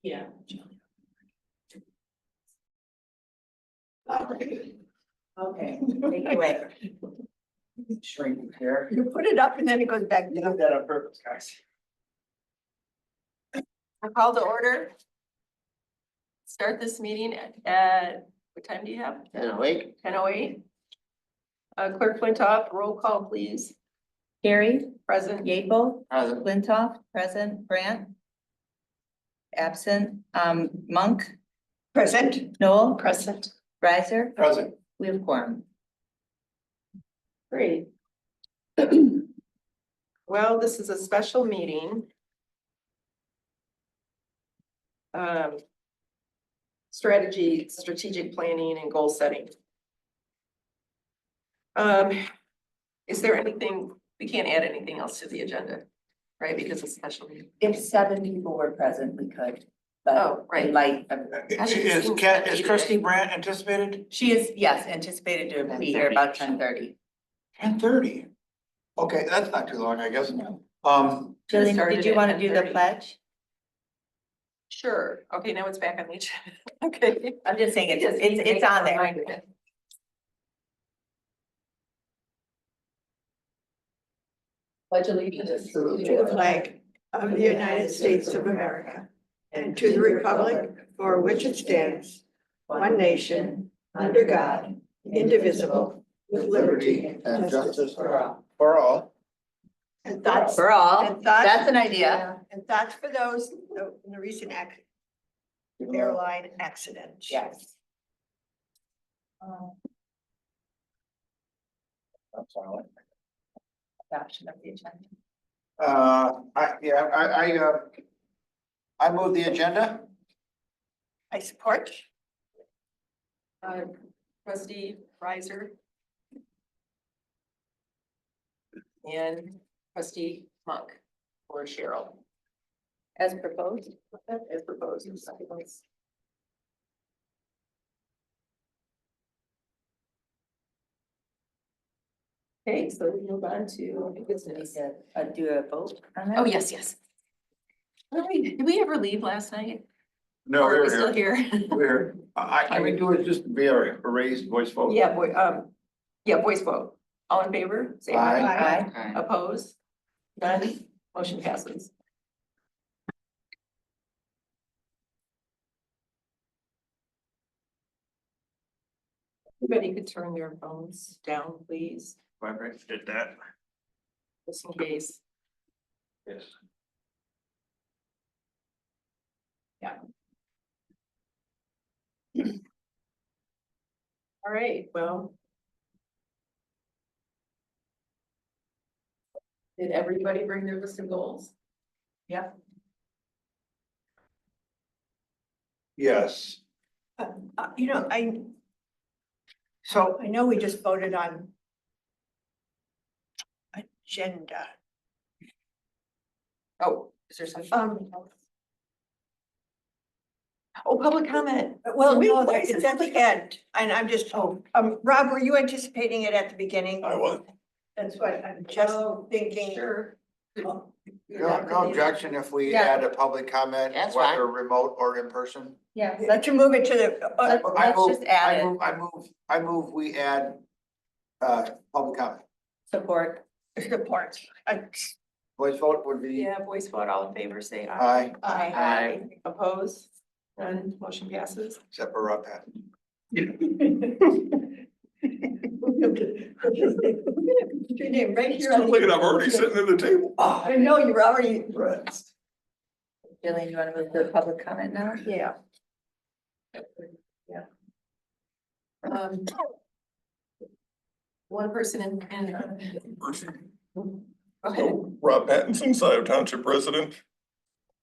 Yeah. Okay, take it away. Shrink here. You put it up and then it goes back You down. did that on purpose, guys. I call to order. Start this meeting at, what time do you have? 10:08. 10:08. Clerk Flintoff, roll call, please. Carrie, Present. Yeaple, Present. Flintoff, present, Brandt. Absent, Monk, Present. Noel, Present. Riser, Present. we have quorum. Great. Well, this is a special meeting. Strategic planning and goal setting. Is there anything, we can't add anything else to the agenda, right? Because it's a special meeting. If 7 people were present, we could, but Oh, right. in light of, Is Trustee Brandt anticipated? she is, yes, anticipated to be here about 10:30. 10:30. Okay, that's not too long, I guess. Jillian, Started did you at want to do the 10:30. pledge? Sure. Okay, now it's back on the agenda. Okay. I'm just saying, it's on there. Pledge allegiance To the flag of the United States of America and to the republic for which it stands, one nation, under God, indivisible, with liberty and justice for all. For all. And thoughts, For all, and thoughts. that's an idea. And thoughts for those in the recent airline accident. Yes. Adoption of the agenda. I move the agenda. I support. Trustee Riser. And Trustee Monk or Cheryl. As proposed. As proposed. Okay, so we move on to We need business. to do a vote on that. Oh, yes, yes. Did we ever leave last night? No, Or are we we're still here. here? We're here. Can we do it just via a raised voice vote? Yeah, voice vote. All in favor? Say aye. Aye. Aye. Opposed? None? Motion passes. Everybody could turn their phones down, please, Whoever did that. just in case. Yes. All right, well. Did everybody bring their list of goals? Yeah. Yes. You know, I know we just voted on agenda. Oh, is there something? Oh, Public comment. Well, Wait, no, why is it's it at the end, and I'm just, Rob, were you anticipating it at the beginning? I was. That's what I'm just thinking. Sure. Oh, No objection if we Yeah. add a public comment, That's fine. whether remote or in person. Yeah, Let you move it to the, let's just add it. I move we add public comment. Support. support. Voice vote would be Yeah, voice vote, all in favor, say aye. aye, Aye. Opposed? None, motion passes. except for Rob Patton. Your name right here. on the- Look at, I'm already sitting at the table. Oh, I know, you're already. Jillian, you want to move to public comment now? Yeah. One person in. Go ahead. So Rob Pattinson, Scio Township resident.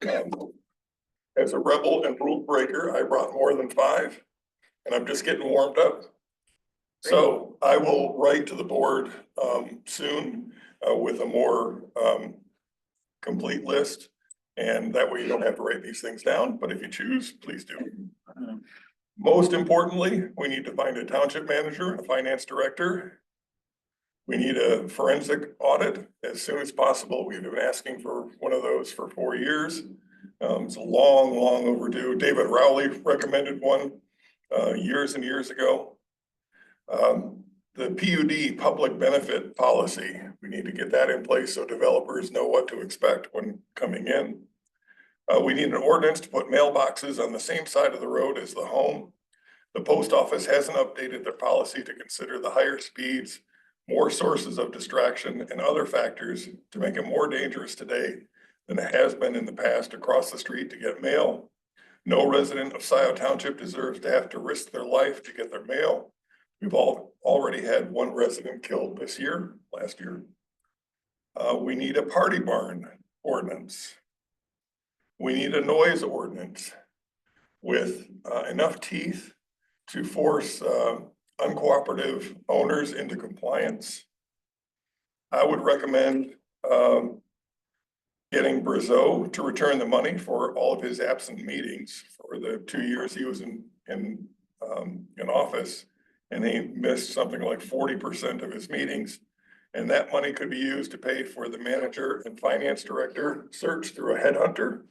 As a rebel and rule breaker, I brought more than 5, and I'm just getting warmed up. So I will write to the board soon with a more complete list. And that way you don't have to write these things down, but if you choose, please do. Most importantly, we need to find a township manager, a finance director. We need a forensic audit as soon as possible. We've been asking for one of those for 4 years. It's long, long overdue. David Rowley recommended one years and years ago. The PUD, public benefit policy, we need to get that in place so developers know what to expect when coming in. We need an ordinance to put mailboxes on the same side of the road as the home. The post office hasn't updated their policy to consider the higher speeds, more sources of distraction, and other factors to make it more dangerous today than it has been in the past to cross the street to get mail. No resident of Scio Township deserves to have to risk their life to get their mail. We've already had one resident killed last year. We need a party barn ordinance. We need a noise ordinance with enough teeth to force uncooperative owners into compliance. I would recommend getting Brazeau to return the money for all of his absent meetings for the 2 years he was in office. And he missed something like 40% of his meetings. And that money could be used to pay for the manager and finance director search through a headhunter.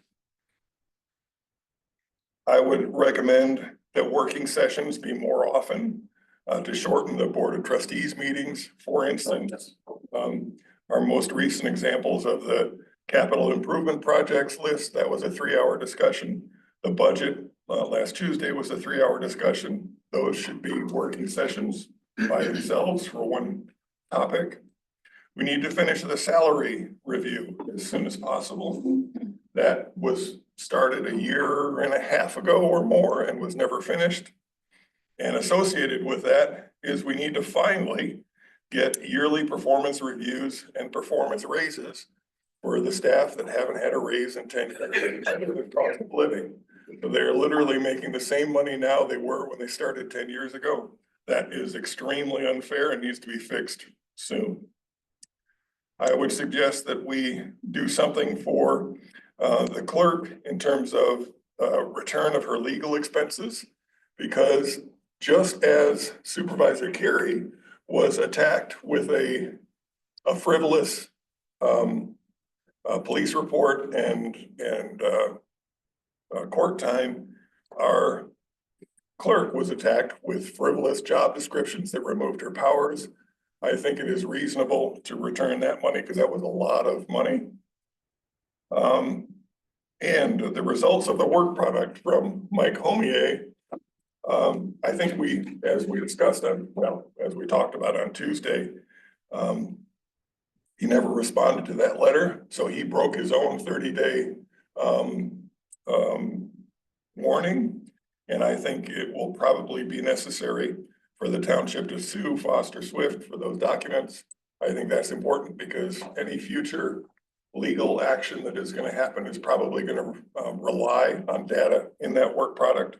I would recommend that working sessions be more often to shorten the Board of Trustees meetings. For instance, our most recent examples of the capital improvement projects list, that was a 3-hour discussion. The budget last Tuesday was a 3-hour discussion. Those should be working sessions by themselves for one topic. We need to finish the salary review as soon as possible. That was started 1.5 years ago or more and was never finished. And associated with that is we need to finally get yearly performance reviews and performance raises for the staff that haven't had a raise in 10 years with cost of living. So they're literally making the same money now they were when they started 10 years ago. That is extremely unfair and needs to be fixed soon. I would suggest that we do something for the clerk in terms of return of her legal expenses, because just as Supervisor Carey was attacked with a frivolous police report and court time, our clerk was attacked with frivolous job descriptions that removed her powers. I think it is reasonable to return that money because that was a lot of money. And the results of the work product from Mike Homier, I think as we discussed as we talked about on Tuesday, he never responded to that letter. So he broke his own 30-day warning. And I think it will probably be necessary for the township to sue Foster Swift for those documents. I think that's important because any future legal action that is going to happen is probably going to rely on data in that work product.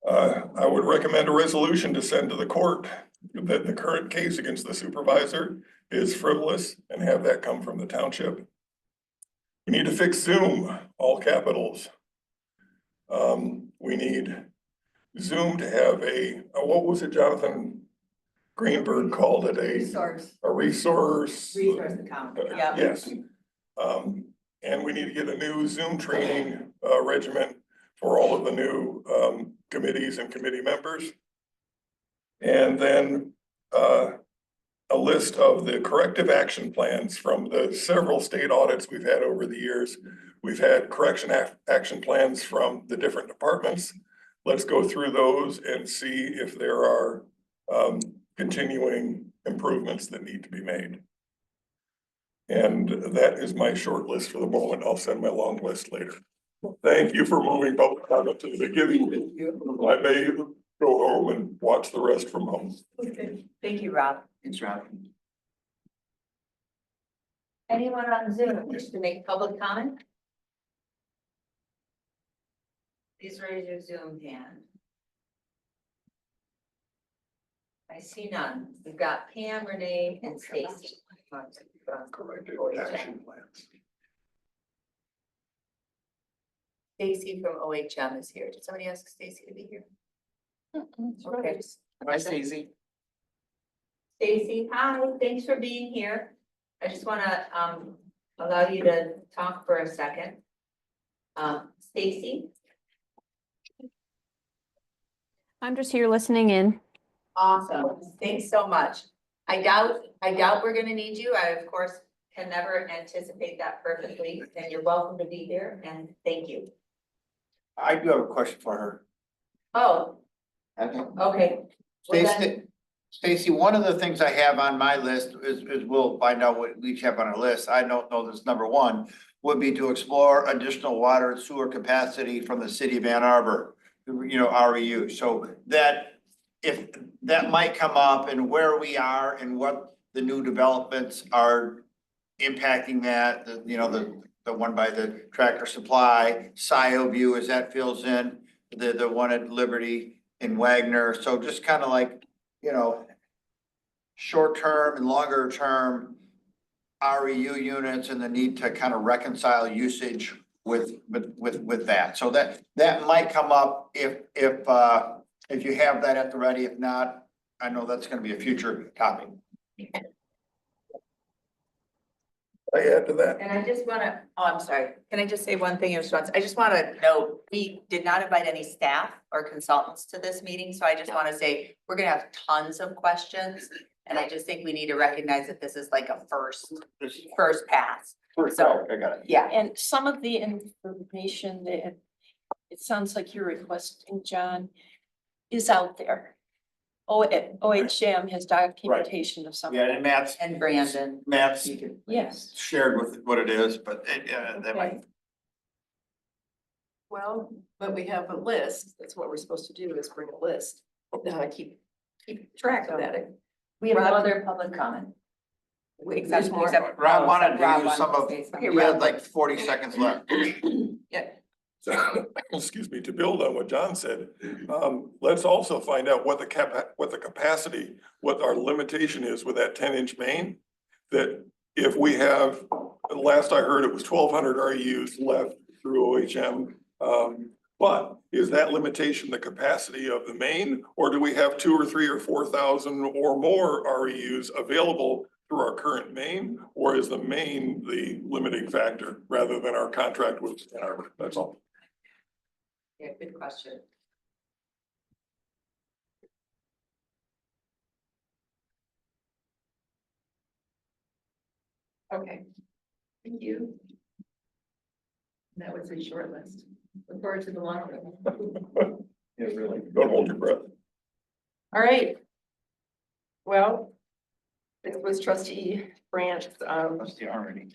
I would recommend a resolution to send to the court that the current case against the supervisor is frivolous and have that come from the township. We need to fix Zoom, all capitals. We need Zoom to have what was it, Jonathan Greenberg called it? A resource. Resource account, yeah. Yes. And we need to get a new Zoom training regimen for all of the new committees and committee members. And then a list of the corrective action plans from the several state audits we've had over the years. We've had correction action plans from the different departments. Let's go through those and see if there are continuing improvements that need to be made. And that is my short list for the moment. I'll send my long list later. Thank you for moving public comment to the beginning. I may go home and watch the rest from home. Okay. Thank you, Rob. Thanks, Rob. Anyone on Zoom wish to make public comment? Please raise your Zoom hand. I see none. We've got Pam, Renee, and Stacy. Corrective action plans. Stacy from OHM is here. Did somebody ask Stacy to be here? Okay. Hi, Stacy. Stacy, hi, thanks for being here. I just want to allow you to talk for a second. Stacy? I'm just here listening in. Awesome, thanks so much. I doubt we're gonna need you. I, of course, can never anticipate that perfectly, and you're welcome to be here, and thank you. I do have a question for her. Oh, Okay. okay. Well, then- Stacy, Stacy, one of the things I have on my list is we'll find out what we each have on our list. I don't know this number one, would be to explore additional water and sewer capacity from the city of Ann Arbor, you know, REU. So that, if that might come up and where we are and what the new developments are impacting that, the one by the Tractor Supply, Scio view as that fills in, the one at Liberty in Wagner. So just kind of like, short term and longer term REU units and the need to kind of reconcile usage with that. So that might come up if you have that at the ready. If not, I know that's gonna be a future topic. I add to that. And I just wanna, oh, I'm sorry, can I just say one thing in response? I just wanna note, we did not invite any staff or consultants to this meeting, so I just wanna say, we're gonna have tons of questions. And I just think we need to recognize that this is like a first pass. So, I got it. yeah, And some of the information that it sounds like you're requesting, John, is out there. OHM has documentation of some. Yeah, and Matt's and Brandon. Yes. shared with what it is, but that might. Okay. Well, but we have a list. That's what we're supposed to do is bring a list. Keep track of that. We have no Rob- other public comment. Wait, Except, there's more. except Rob wanted Rob to use some of, say something. Okay, we had Rob. like 40 seconds left. Yeah, So, excuse me, to build on what John said, let's also find out what the capacity, what our limitation is with that 10-inch main. That if we have, last I heard, it was 1,200 REUs left through OHM. But is that limitation the capacity of the main, or do we have 2,000 or 3,000 or 4,000 or more REUs available through our current main? Or is the main the limiting factor rather than our contract with Ann Arbor? That's all. Yeah, good question. okay. Thank you. That was a short list. Look forward to the long one. Yeah, really. Don't hold your breath. All right. Well, this was trustee Branch's Already.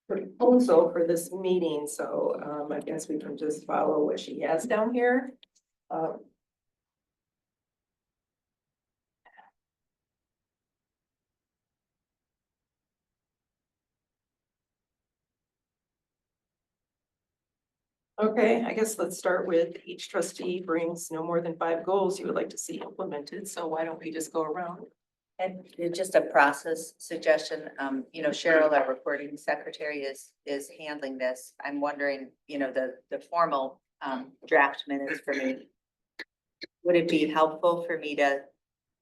proposal for this meeting, so I guess we can just follow what she has down here. Okay, I guess let's start with each trustee brings no more than 5 goals you would like to see implemented, so why don't we just go around? And it's just a process suggestion, Cheryl, our recording secretary, is handling this. I'm wondering, the formal draft minutes for me. Would it be helpful for me to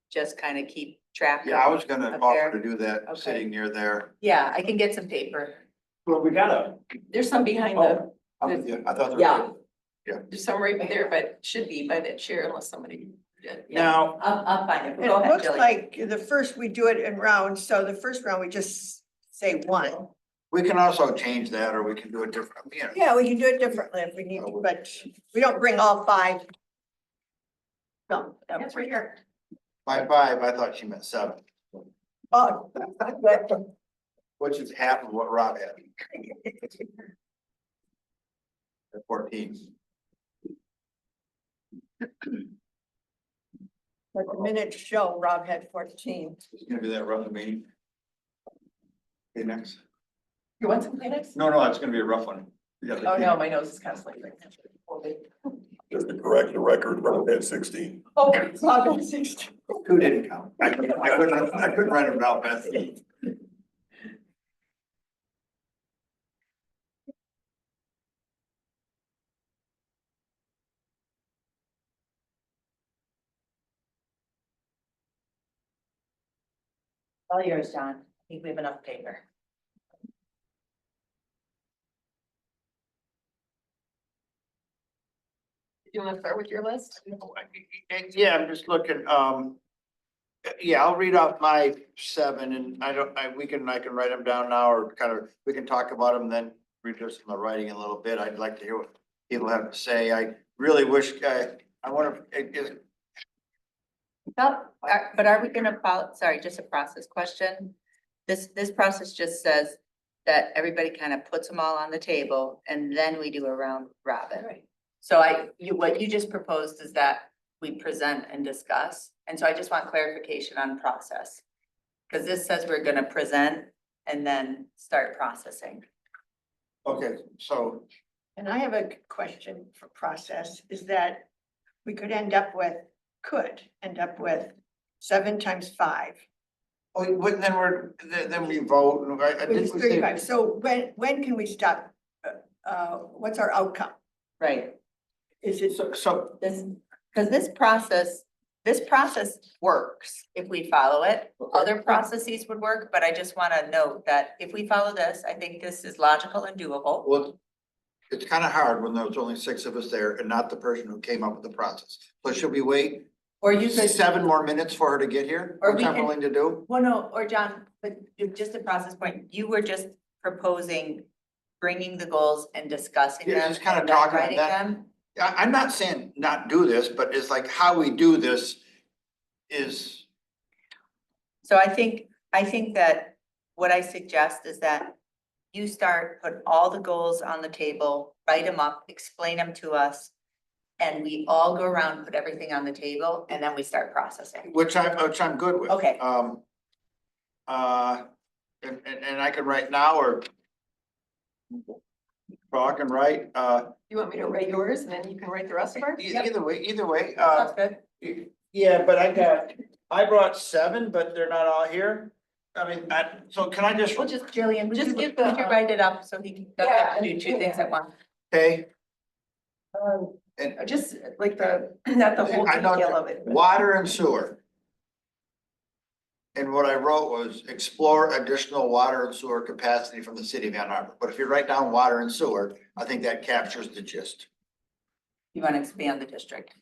just kind of keep track? Yeah, I was gonna Up offer there. to do that, Okay. sitting near there. Yeah, I can get some paper. Well, we gotta. There's some behind the, I'm with you. I thought there was. Yeah. there's some right there, but should be by the chair unless somebody did. Now, I'll find it. And Go it ahead, looks Julie. like the first we do it in rounds, so the first round we just say one. we can also change that, or we can do it different, Yeah, we can do it differently if we need to, but we don't bring all 5. No, That's right here. By 5, I thought she meant 7, oh. which is half of what Rob had. At 14. But the minutes show Rob had 14. It's gonna be that rough of meeting. Okay, next. You want some Kleenex? No, it's gonna be a rough one. Yeah, Oh, no, my nose is constantly like. Just to correct the record, Rob had 16. Oh, Rob had 16. 2 didn't count. I couldn't write it out fast. All yours, John. I think we have enough paper. You want to start with your list? Yeah, I'm just looking, yeah, I'll read off my 7 and I can write them down now or kind of, we can talk about them, then read just my writing a little bit. I'd like to hear what people have to say. I really wish, I wonder if But are we gonna follow, sorry, just a process question. This process just says that everybody kind of puts them all on the table and then we do a round robin. Right. So what you just proposed is that we present and discuss. And so I just want clarification on process. Because this says we're gonna present and then start processing. okay, so And I have a question for process, is that we could end up with 7 times 5. oh, but then we vote. And I Which is did we say- 35. So when can we stop? What's our outcome? Right. Is it, So Because this process works if we follow it. Other processes would work, but I just want to note that if we follow this, I think this is logical and doable. well, it's kind of hard when there was only 6 of us there and not the person who came up with the process. So should we wait Or you could, 7 more minutes for her to get here? Or Which we I'm can- willing to do. well, no, or John, but just a process point, you were just proposing bringing the goals and discussing Yeah, them just kinda and then talking writing that- them. I'm not saying not do this, but it's like how we do this is, So I think that what I suggest is that you start, put all the goals on the table, write them up, explain them to us. And we all go around, put everything on the table, and then we start processing. which I'm good with. Okay. And I can write now or talk and write, You want me to write yours and then you can write the rest of ours? either way, Sounds good. yeah, but I brought 7, but they're not all here. I mean, so can I just, Well, just Jillian, would Just you, give would the, you write it up so he can doesn't have to do 2 things at once? okay, Just like not the whole I know detail of it. but- water and sewer. And what I wrote was explore additional water and sewer capacity from the city of Ann Arbor. But if you write down water and sewer, I think that captures the gist. You want to expand the district?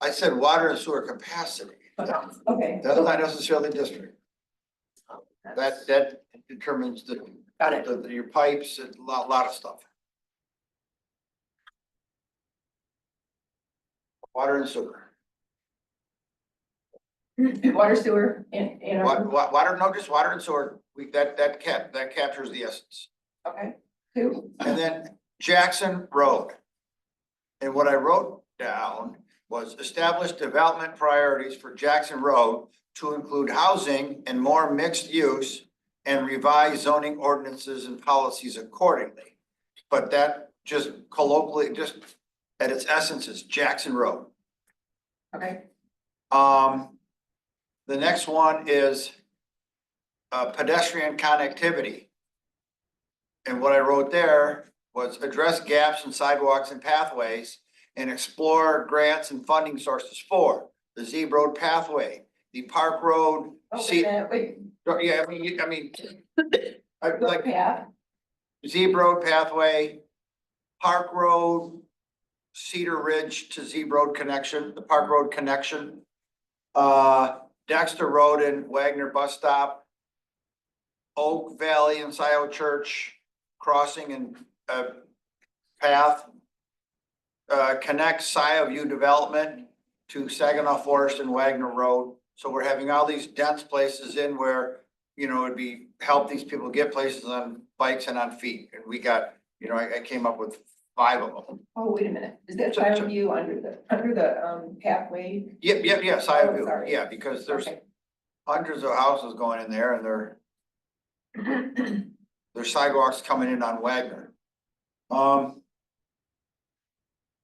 I said water and sewer capacity. Okay. That's not necessarily district. That determines Got it. your pipes and a lot of stuff. Water and sewer. Water sewer and. Water, no, just water and sewer, that captures the essence. Okay, 2. And then Jackson Road. And what I wrote down was establish development priorities for Jackson Road to include housing and more mixed use and revise zoning ordinances and policies accordingly. But that just colloquially, just at its essence is Jackson Road. Okay. The next one is pedestrian connectivity. And what I wrote there was address gaps in sidewalks and pathways and explore grants and funding sources for the Z Road pathway, the Park Road. Wait. Yeah, I mean, I like Yeah. Z Road pathway, Park Road, Cedar Ridge to Z Road connection, the Park Road connection. Dexter Road and Wagner bus stop. Oak Valley and Scio Church crossing and path. Connect Scio View development to Saginaw Forest and Wagner Road. So we're having all these dense places in where, it'd be help these people get places on bikes and on feet. And we got, I came up with 5 of them. Oh, wait a minute. Is that child view under the pathway? Yep, Scio Oh, View, sorry. yeah, because there's Okay. hundreds of houses going in there and there's sidewalks coming in on Wagner.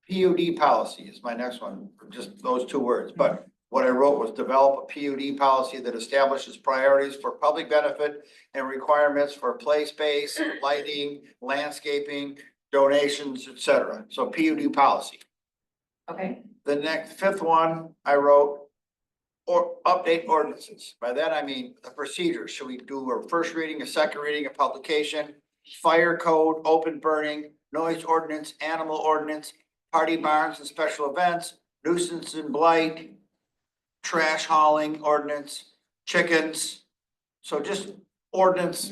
PUD policy is my next one, just those 2 words, but what I wrote was develop a PUD policy that establishes priorities for public benefit and requirements for play space, lighting, landscaping, donations, etc. So PUD policy. Okay. The next 5th one I wrote, or update ordinances. By that I mean the procedures. Should we do a first reading, a second reading, a publication, fire code, open burning, noise ordinance, animal ordinance, party barns and special events, nuisance and blight, trash hauling ordinance, chickens. So just ordinance,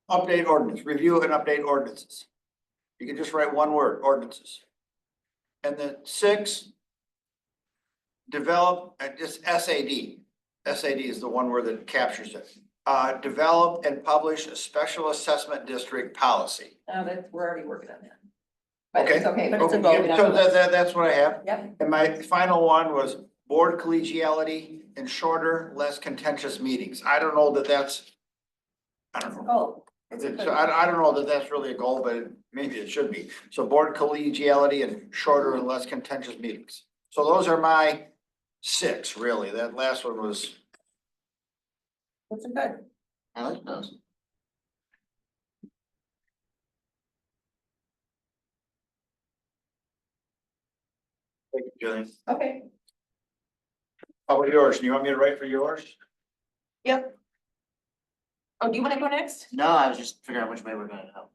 update ordinance, review and update ordinances. You can just write one word, ordinances. And then 6, develop, just SAD. SAD is the one word that captures it. Develop and publish a special assessment district policy. No, that's, we're already working on that. But Okay. it's okay. But it's a Okay, goal. so that's what I have. Yep. And my final one was board collegiality and shorter, less contentious meetings. I don't know that that's, I don't know. Oh. So I don't know that that's really a goal, but maybe it should be. So board collegiality and shorter and less contentious meetings. So those are my 6, really. That last one was, That's good. I like those. Thank you, Jillian. Okay. How about yours? Do you want me to write for yours? Yep. Oh, do you want to go next? No, I was just figuring out which way we're gonna go.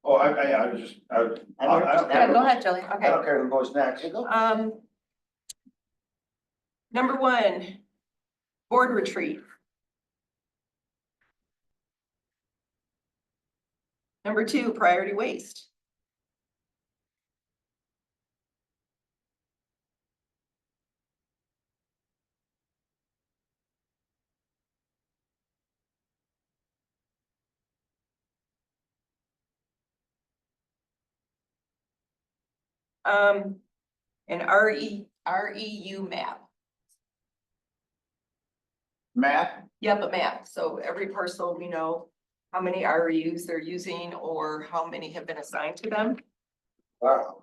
Oh, I was just, I don't Yeah, care. go ahead, Jillian. I don't care who goes next. Number 1, board retreat. Number 2, priority waste. An REU map. Matt? Yep, a map. So every parcel, we know how many REUs they're using or how many have been assigned to them. Wow.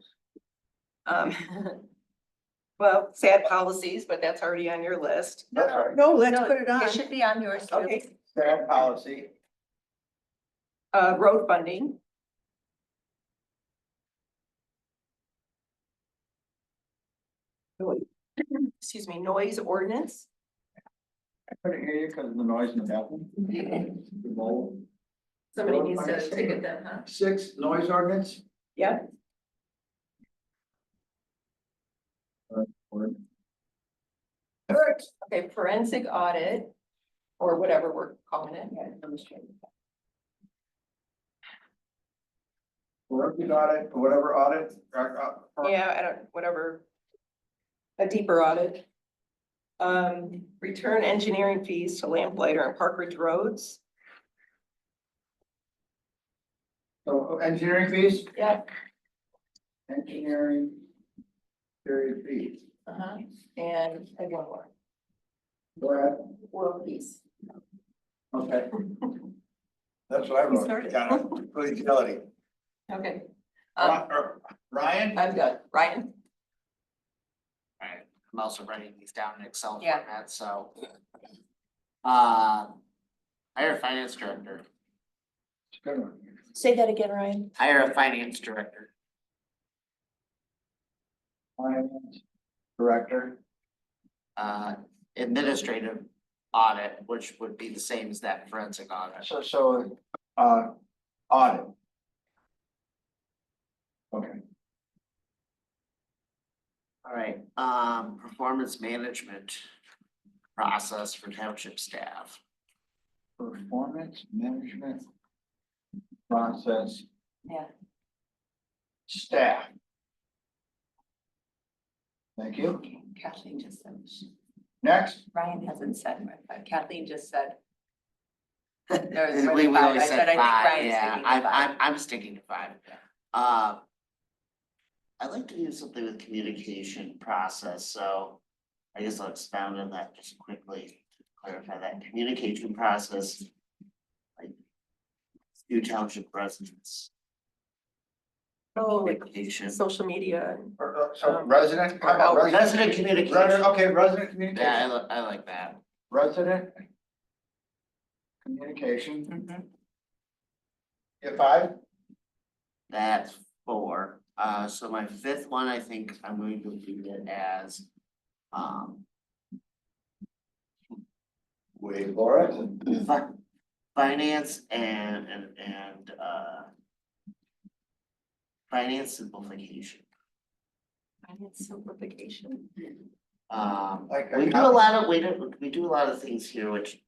Um, well, sad policies, but that's already on your list. That's right. No, let's No, put it on. It should be on yours too. Okay, Sad policy. road funding. Excuse me, noise ordinance. I couldn't hear you because of the noise in the bathroom. Somebody needs to take it then, huh? 6, noise ordinance. Yeah. Okay, forensic audit, or whatever we're calling it. Forensic audit, whatever audit. Yeah, I don't, whatever. A deeper audit. Return engineering fees to Lamplighter and Park Ridge roads. So engineering fees? Yeah. Engineering. Period fees. And I have one more, Go ahead. world peace. Okay. That's what I You wrote. started. Got it. Collegiality. Okay. Ryan? I'm good. Ryan? Alright, I'm also writing these down in Excel Yeah. format, so. Hire a finance director, Good one. Say that again, Ryan. hire a finance director, Finance Director. administrative audit, which would be the same as that forensic audit. So, audit. Okay. Alright, performance management process for township staff. Performance management. Process. Yeah. Staff. Thank you. Okay, Kathleen just said, Next. Ryan hasn't said, but Kathleen just said. We five. always I said I think 5, Ryan's yeah, thinking of five. I'm sticking to 5. I'd like to do something with communication process, so I guess I'll expound on that just quickly to clarify that communication process. Like, new township residents, Oh, like communication, social media. So resident. How about resident communication, Okay, resident yeah, communication. I like that. Resident. Communication. Mhm. Get 5? That's 4. So my 5th one, I think I'm going to leave it as, Wait for it. finance and finance simplification. Finance simplification. Like We do a lot of, we do a lot of things here which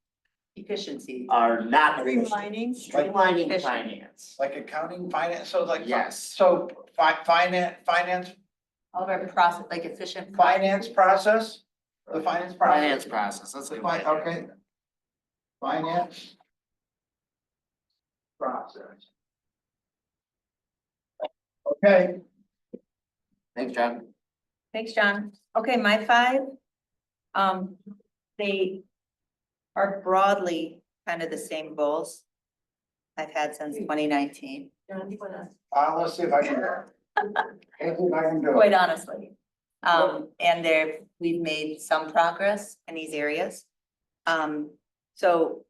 Efficiency. are not. Streamlining. Streamlining finance. Like accounting, finance, so like. Yes. So finance All of our process, like efficient. process, the finance process. Finance process, that's a good. Okay. Finance. Process. Okay. Thanks, John. Thanks, John. Okay, my 5. They are broadly kind of the same goals I've had since 2019. John, you wanna? Let's see if I can. Let's see if I can do it. Quite honestly. And we've made some progress in these areas. So,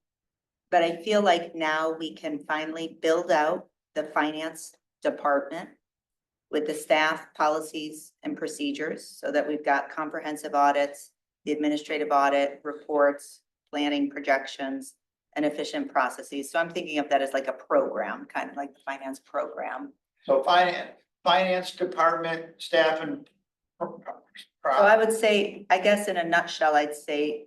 but I feel like now we can finally build out the finance department with the staff, policies and procedures so that we've got comprehensive audits, the administrative audit, reports, planning projections, and efficient processes. So I'm thinking of that as like a program, kind of like the finance program. So finance department, staff and. So I would say, I guess in a nutshell, I'd say,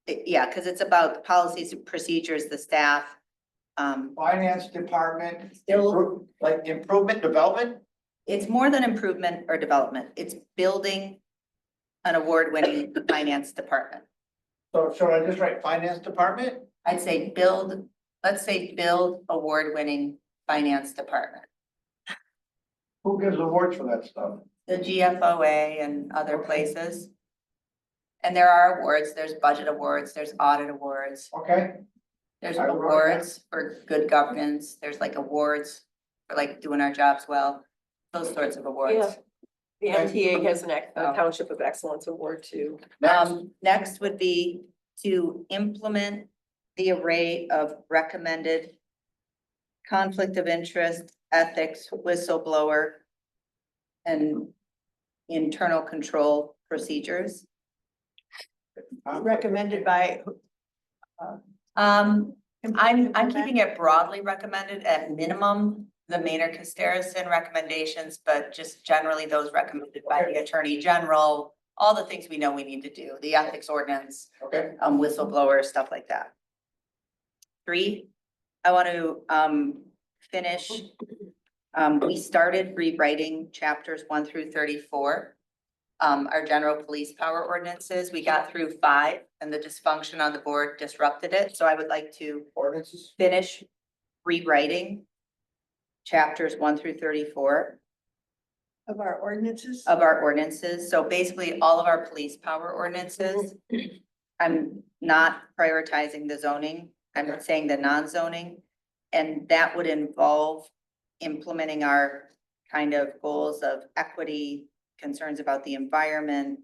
yeah, because it's about the policies and procedures, the staff. Finance department, Still, like improvement, development? it's more than improvement or development. It's building an award-winning finance department. So should I just write finance department? I'd say let's say build award-winning finance department. Who gives awards for that stuff? The GFOA and other places. And there are awards, there's budget awards, there's audit awards, Okay, there's I wrote that. awards for good governance, there's like awards for like doing our jobs well, those sorts of awards. The MTA has a Oh. Township of Excellence Award too. next, Next would be to implement the array of recommended conflict of interest, ethics, whistleblower, and internal control procedures. Recommended by. I'm keeping it broadly recommended at minimum, the Maynard Casterison recommendations, but just generally those recommended by the Attorney General, all the things we know we need to do, the ethics ordinance, okay, whistleblower, stuff like that. 3, I want to finish. We started rewriting chapters 1 through 34. Our general police power ordinances, we got through 5 and the dysfunction on the board disrupted it. So I would like to ordinances, finish rewriting chapters 1 through 34 Of our ordinances. of our ordinances. So basically all of our police power ordinances. I'm not prioritizing the zoning. I'm saying the non-zoning. And that would involve implementing our kind of goals of equity, concerns about the environment,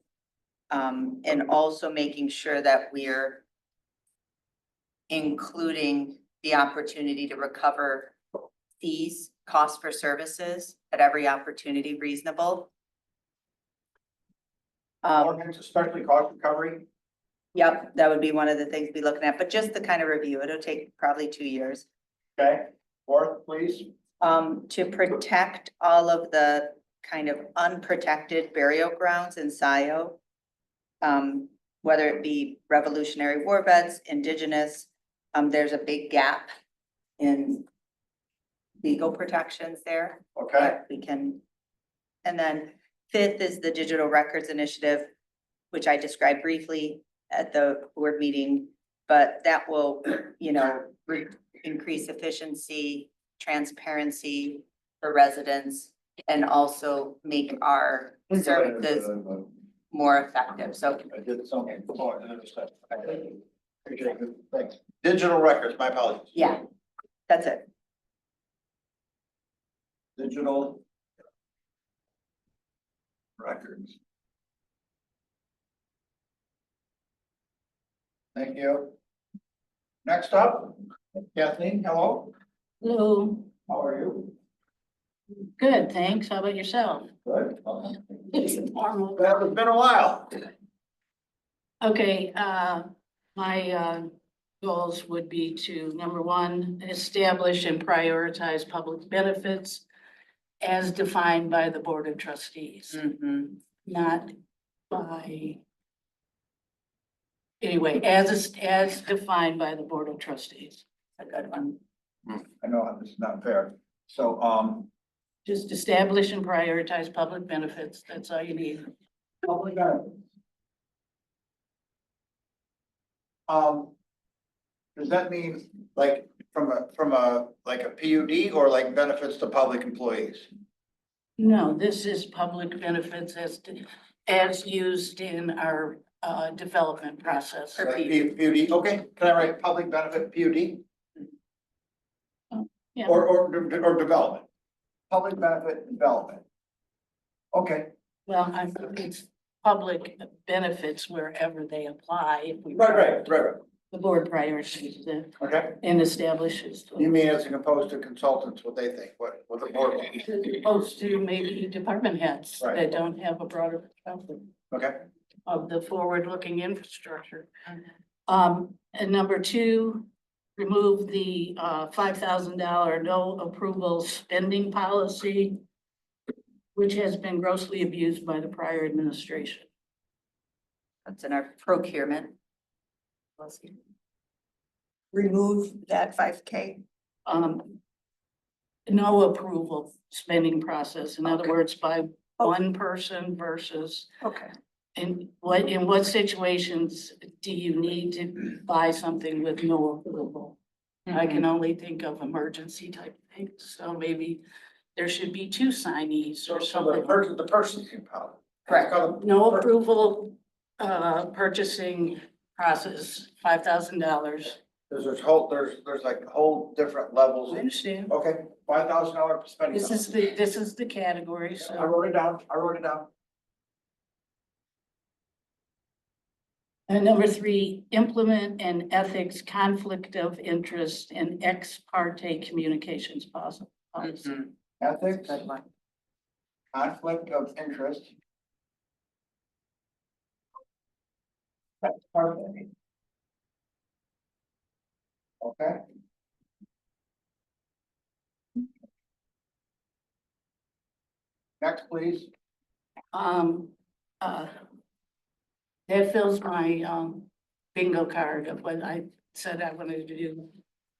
and also making sure that we're including the opportunity to recover fees, costs for services at every opportunity reasonable. ordinance, especially cost recovery. Yep, that would be one of the things we're looking at, but just the kind of review, it'll take probably 2 years. Okay, 4th, please. To protect all of the kind of unprotected burial grounds in Scio. Whether it be Revolutionary War vets, indigenous, there's a big gap in legal protections there. Okay, But we can, and then 5th is the Digital Records Initiative, which I described briefly at the board meeting, but that will, increase efficiency, transparency for residents, and also make our services more effective. So I did something. Oh, I understand. Thank you. Appreciate it. Thanks. Digital records, my apologies. yeah, that's it. Digital records. Thank you. Next up, Kathleen, hello, Hello, how are you? good, thanks. How about yourself? Good. It's normal. Well, it's been a while. Okay, my goals would be to, number 1, establish and prioritize public benefits as defined by the Board of Trustees, Mhm. not by. Anyway, as defined by the Board of Trustees. A good one. I know this is not fair. So, Just establish and prioritize public benefits. That's all you need. public benefits. Does that mean like from a, like a PUD or like benefits to public employees? No, this is public benefits as used in our development process. Like PUD, okay, can I write public benefit PUD? Yeah. Or development? Public benefit development. Okay, Well, I think it's public benefits wherever they apply. If we- right. The board prioritizes it Okay, and establishes. you mean as opposed to consultants, what they think, what the board wants? As opposed to maybe department heads Right. that don't have a broader perspective Okay, of the forward-looking infrastructure. And number two, remove the $5,000 no approval spending policy, which has been grossly abused by the prior administration. That's in our procurement. policy. Remove that 5K. No approval spending process. In other Okay. words, by one person versus, Okay. in what situations do you need to buy something with no approval? I can only think of emergency type things, so maybe there should be two signees or something. the purchasing power. Correct. No approval, purchasing process, $5,000. There's like whole different I levels. understand. Okay, $5,000 spending. This is the category, I so. wrote it down, And number three, implement an ethics conflict of interest and ex parte communications policy. Mhm. Ethics, Good one. conflict of interest. That's part of it. Okay. Next, please. Um, that fills my, bingo card of what I said I wanted to do.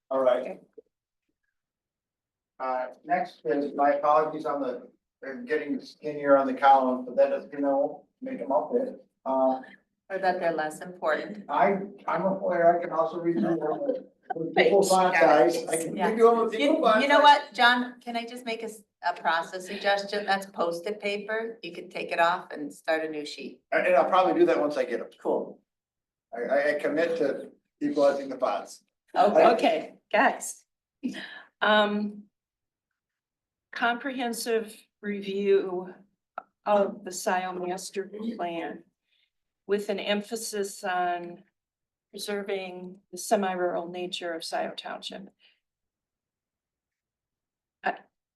All right. Next is my apologies on getting skinnier on the column, but that doesn't, make them up with. Or that they're less important. I'm a player, I can also read them with equal font size. I can Yeah. read them with equal font You know size. what, John, can I just make a process suggestion? That's Post-it paper. You could take it off and start a new sheet. And I'll probably do that once I get them. Cool. I commit to equalizing the fonts. Okay, guys. Comprehensive review of the Scio master plan with an emphasis on preserving the semi-rural nature of Scio Township.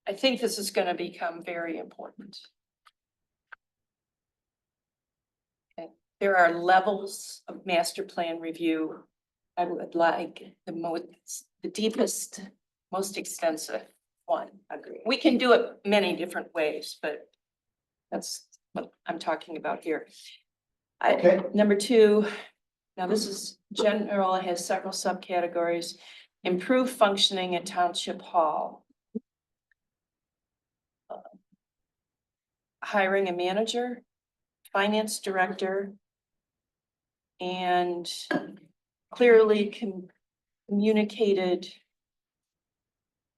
I think this is going to become very important. Okay. There are levels of master plan review. I would like the deepest, most extensive one. Agree. We can do it many different ways, but that's what I'm talking about here. Okay. Number two, now this is general, it has several subcategories. Improve functioning at Township Hall. Hiring a manager, finance director, and clearly communicated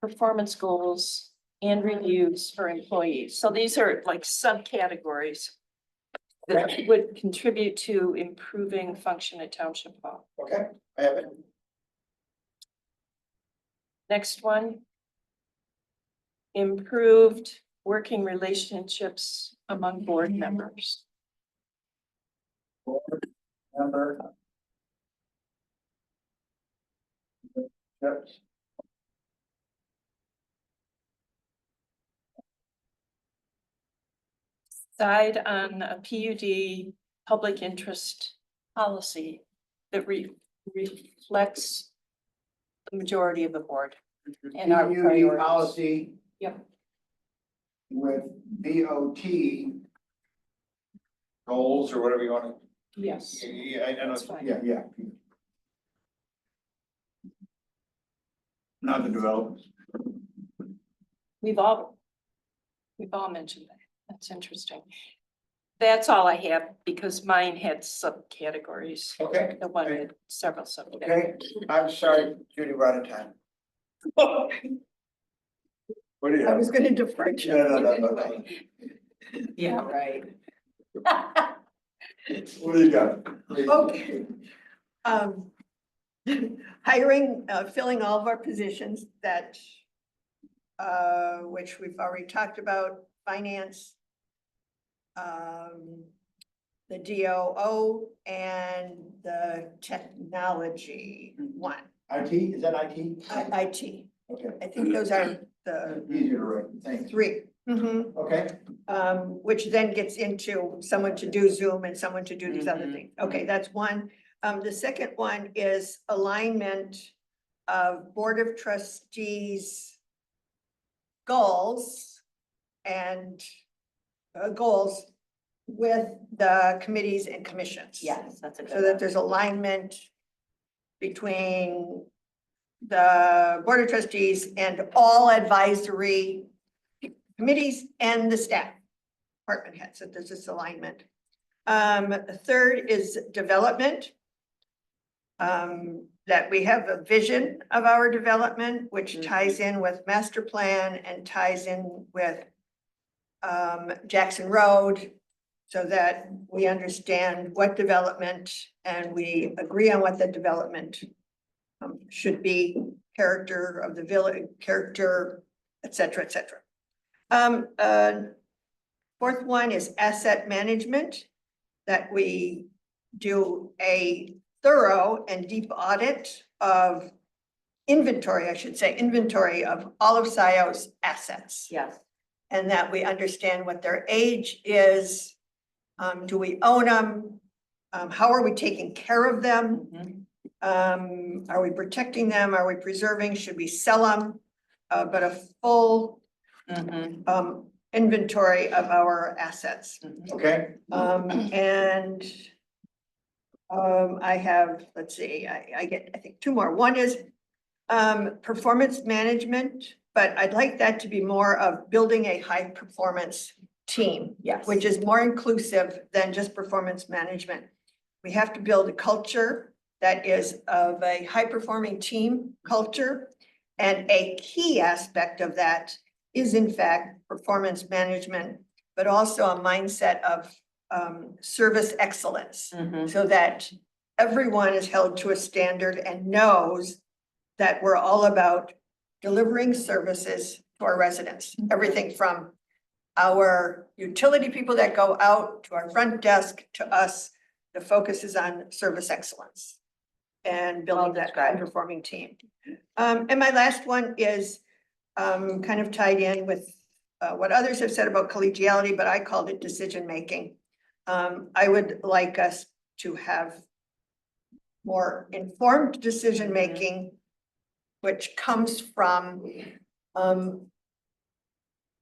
performance goals and reviews for employees. So these are like subcategories that would contribute to improving function at Township Hall. Okay, I have it. Next one. Improved working relationships among board members. Board member. Yep. Decide on a PUD public interest policy that reflects the majority of the board and our PUD priorities. policy. Yep. with BOT goals or whatever you want Yes. to, yeah, I know, That's fine. yeah. Not the development. We've all mentioned that. That's interesting. That's all I have because mine had subcategories. Okay. The one had several subcategories. Okay, I'm sorry, Judy, we're out of time. What do you I have? was gonna defer to you. No. Yeah, right. What do you got? Okay. Hiring, filling all of our positions that, which we've already talked about, finance, the DOO and the technology one, IT, is that IT? IT. Okay. I think those are the Easier to write, thanks. three. Mhm. Okay, Which then gets into someone to do Zoom and someone to do these other Mhm. things. Okay, that's one. The second one is alignment of Board of Trustees goals and goals with the committees and commissions. Yes, that's a good So that one. there's alignment between the Board of Trustees and all advisory committees and the staff, department heads, that there's this alignment. Third is development. That we have a vision of our development, which ties in with master plan and ties in with Jackson Road, so that we understand what development and we agree on what the development should be, character of the village, character, et cetera, et cetera. Fourth one is asset management, that we do a thorough and deep audit of inventory, I should say, inventory of all of Scio's assets. Yes. And that we understand what their age is. Do we own them? How are we taking care of them? Are we protecting them? Are we preserving? Should we sell them? But a full inventory of our assets. okay, And I have, let's see, I get, I think two more. One is performance management, but I'd like that to be more of building a high performance team. Yes. Which is more inclusive than just performance management. We have to build a culture that is of a high performing team culture. And a key aspect of that is in fact performance management, but also a mindset of service excellence. So that everyone is held to a standard and knows that we're all about delivering services to our residents. Everything from our utility people that go out to our front desk to us, the focus is on service excellence and building that described. high-performing team. And my last one is kind of tied in with what others have said about collegiality, but I called it decision-making. I would like us to have more informed decision-making, which comes from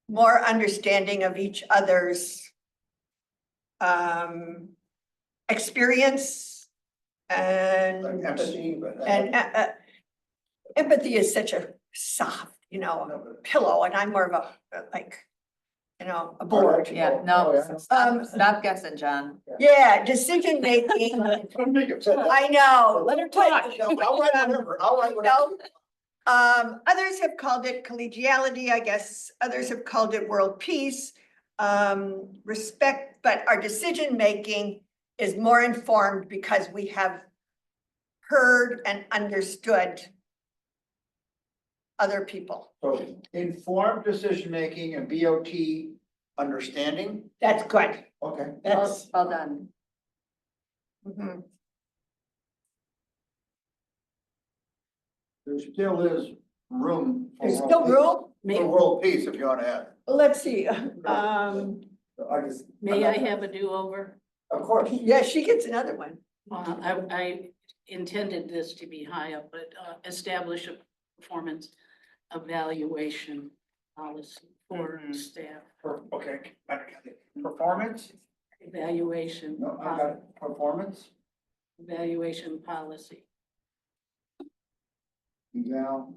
more understanding of each other's experience and like empathy, but. empathy is such a soft, pillow, and I'm more of a like, a board. Yeah, Oh, no, yeah. stop guessing, John. Yeah, decision making. I know. Let her talk. I'll write whatever. Others have called it collegiality, I guess. Others have called it world peace, respect, but our decision making is more informed because we have heard and understood other people. So informed decision-making and BOT understanding, That's good. okay. That's. Well done. Mhm. There still is room. for There's world still peace. room? For world peace, if you want to add. Let's see, May I have a do-over? Of course. yeah, she gets another one. I intended this to be high up, but establish a performance evaluation policy for Mhm. staff Okay, performance? evaluation. No, I got it. Performance, Evaluation policy. eval,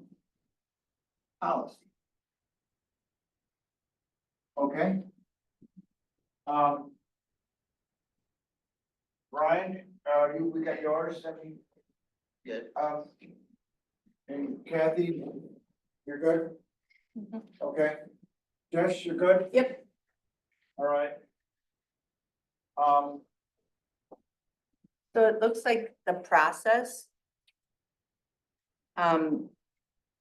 policy. Okay. Brian, we got yours, I mean. Good. And Kathy, you're good? Okay. Jess, you're good? Yep. All right. So it looks like the process.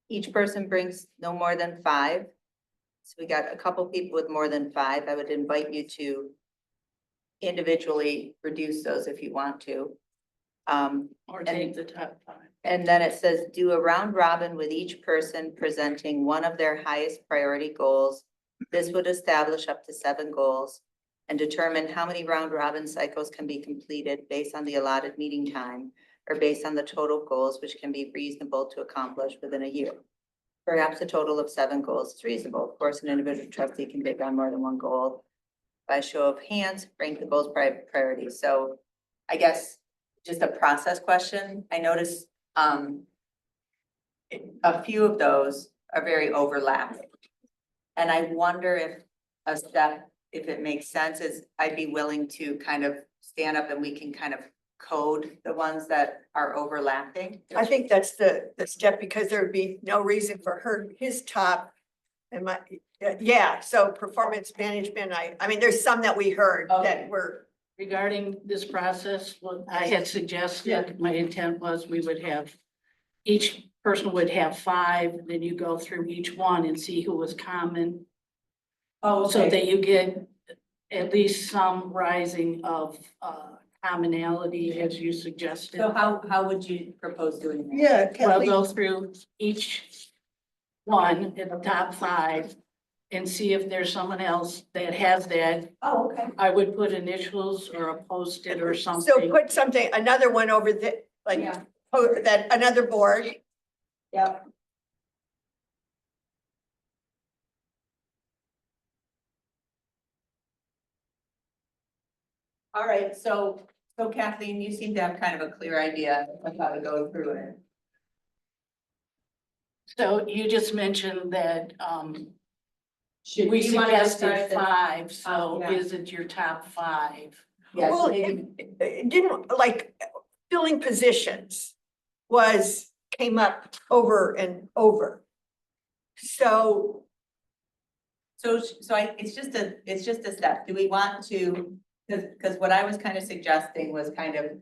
Each person brings no more than 5. So we got a couple people with more than 5. I would invite you to individually reduce those if you want to. Or take the top 5. And then it says, do a round robin with each person presenting one of their highest priority goals. This would establish up to 7 goals and determine how many round robin cycles can be completed based on the allotted meeting time or based on the total goals, which can be reasonable to accomplish within a year. Perhaps a total of 7 goals is reasonable. Of course, an individual trustee can take on more than 1 goal. By show of hands, rank the goals by priority. So I guess just a process question. I noticed a few of those are very overlapping. And I wonder if a step, if it makes sense, is I'd be willing to kind of stand up and we can kind of code the ones that are overlapping. I think that's the step, because there would be no reason for his top. And my, yeah, so performance management, I mean, there's some that we heard Okay. that were, Regarding this process, what I had suggested, my intent was we would have, each person would have 5, then you go through each one and see who was common. Oh, So that you get at least some rising of commonality as you suggested. So how would you propose doing that? yeah, Well, Kathleen. go through each one in the top 5 and see if there's someone else that has that. Oh, okay. I would put initials or a post-it or So something. put something, another one over the, like, Yeah. that, another board. Yep. All right, so Kathleen, you seem to have kind of a clear idea of how to go through it. So you just mentioned that, Should we you want to suggested start the- 5, so yeah. is it your top 5? Yes, Well, maybe. it didn't, like, filling positions came up over and over. So, It's just a step. Do we want to, because what I was kind of suggesting was kind of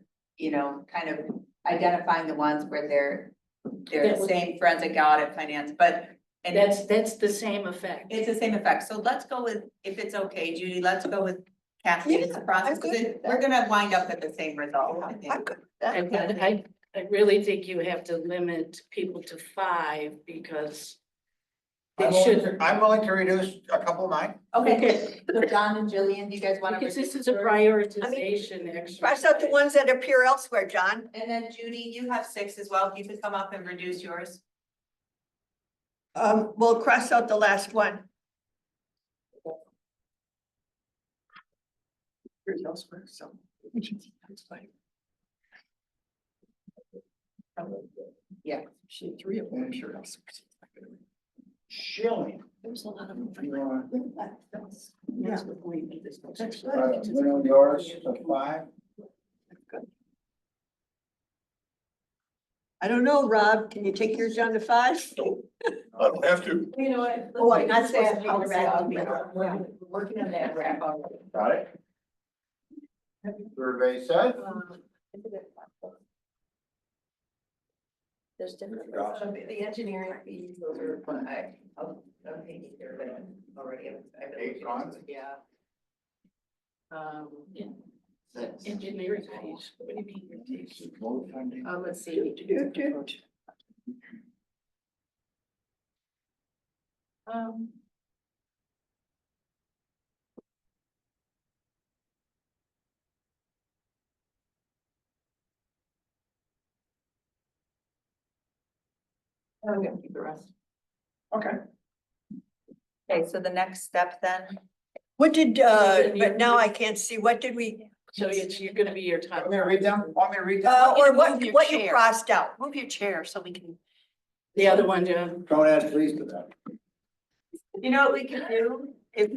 identifying the ones where they're the same forensic audit finance, but. And That's the same effect. it's the same effect. So let's go with, if it's okay, Judy, let's go with Kathleen as the process. I'm good with that. We're gonna wind up at the same result, I think. I'm good with that. I really think you have to limit people to 5 because they I'm willing should, I'm willing to reduce a couple of mine. Okay, so John and Jillian, do you guys want to? because this is a prioritization exercise. Cross out the ones that appear elsewhere, John. And then Judy, you have 6 as well. If you could come up and reduce yours. We'll cross out the last one. Elsewhere, so. Yeah. She had 3 of them, I'm sure. Shilling. There's a lot of them. You wanna, Yeah. the point of this That's exercise. good. one of yours to 5? I don't know, Rob, can you take yours down to 5? I don't have to. You know what? Oh, I'm not saying how to wrap it. We're working on that wrap already. Got it? Survey said. There's different. Awesome. The engineering fees, those are, I'll take it there, but already. I've 8 gone? Yeah. Yeah. 6. Engineering fees. What do you mean you're taking? Vote funding. Let's see. I'm gonna keep the rest. Okay. Okay, so the next step then, What did, but now I can't see, what did we, So you're gonna be your time. Want me to read them? Want me to read them? or Move what, your what you chair. crossed out? Move your chair so we can. The other one, John. Don't add please to that. you know what we can do? If,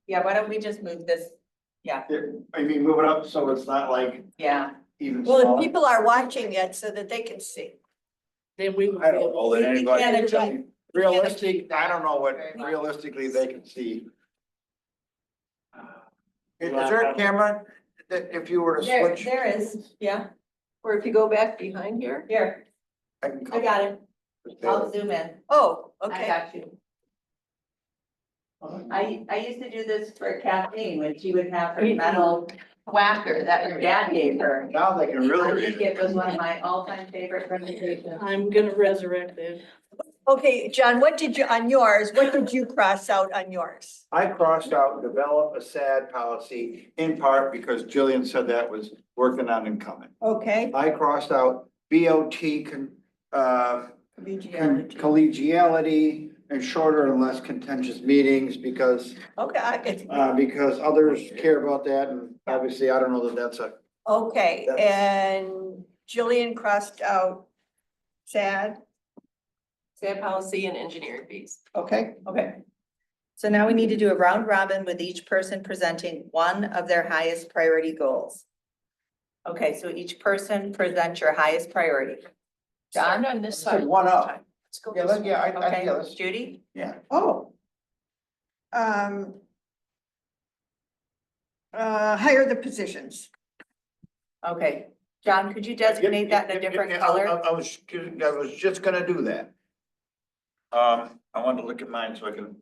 yeah, why don't we just move this? Yeah, I mean, move it up so it's not like yeah. even Well, smaller. if people are watching it so that they can see. Then we will I be don't able. know that We anybody. can't achieve- Realistic, I don't know what Very much. realistically they can see. Is there a camera that if you were to There, switch? there is, yeah, Or if you go back behind here. here, I can I come. got it. I'll zoom in. Oh, I okay. got you. I used to do this for Kathleen when she would have her metal whacker that her dad gave her. Now they can I really think read it. it was one of my all-time favorite presentations. I'm gonna resurrect it. Okay, John, what did you, on yours, what did you cross out on yours? I crossed out develop a SAD policy in part because Jillian said that was working on incoming. Okay. I crossed out BOT collegiality and shorter and less contentious meetings because Okay, because others care about that, and obviously, I don't know that that's a, okay, That's- and Jillian crossed out sad, Sand policy and engineering fees. okay? Okay. So now we need to do a round robin with each person presenting one of their highest priority goals. Okay, so each person present your highest priority. John on this I said side. one up. Let's go. yeah, this let, way. yeah, I, Okay, yeah, let's, Judy? yeah. Oh. Hire the positions. Okay, John, could you designate that in a different color? I was just gonna do that. I wanted to look at mine so I can,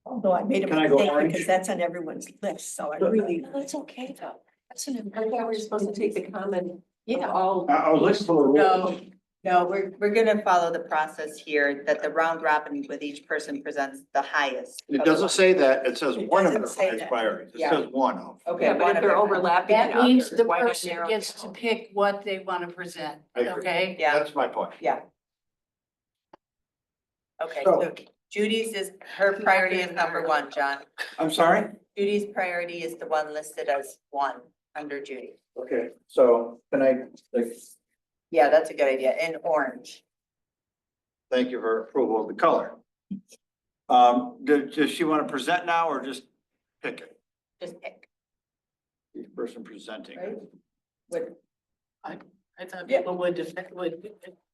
Although I made a Can I go mistake orange? because that's on everyone's list, so I really. No, that's okay though. That's an, I thought we were supposed to take the common, all. I was looking for the rules. No, we're gonna follow the process here that the round robin with each person presents the highest. It of doesn't one. say that, it says It one of doesn't the say highest that. priorities, it Yeah. says one of. Okay, Yeah, but one if of they're them. overlapping. That in means others, the why not person narrow it gets to down? pick what they wanna present, I agree. okay? Yeah, That's my point. okay, So- so Judy's is, her priority is number one, John. I'm sorry? Judy's priority is the one listed as one under Judy. Okay, so can I, like, Yeah, that's a good idea, in orange. thank you for approval of the color. Does she want to present now or just pick it? Just pick, Each person presenting. right? Would, I thought people would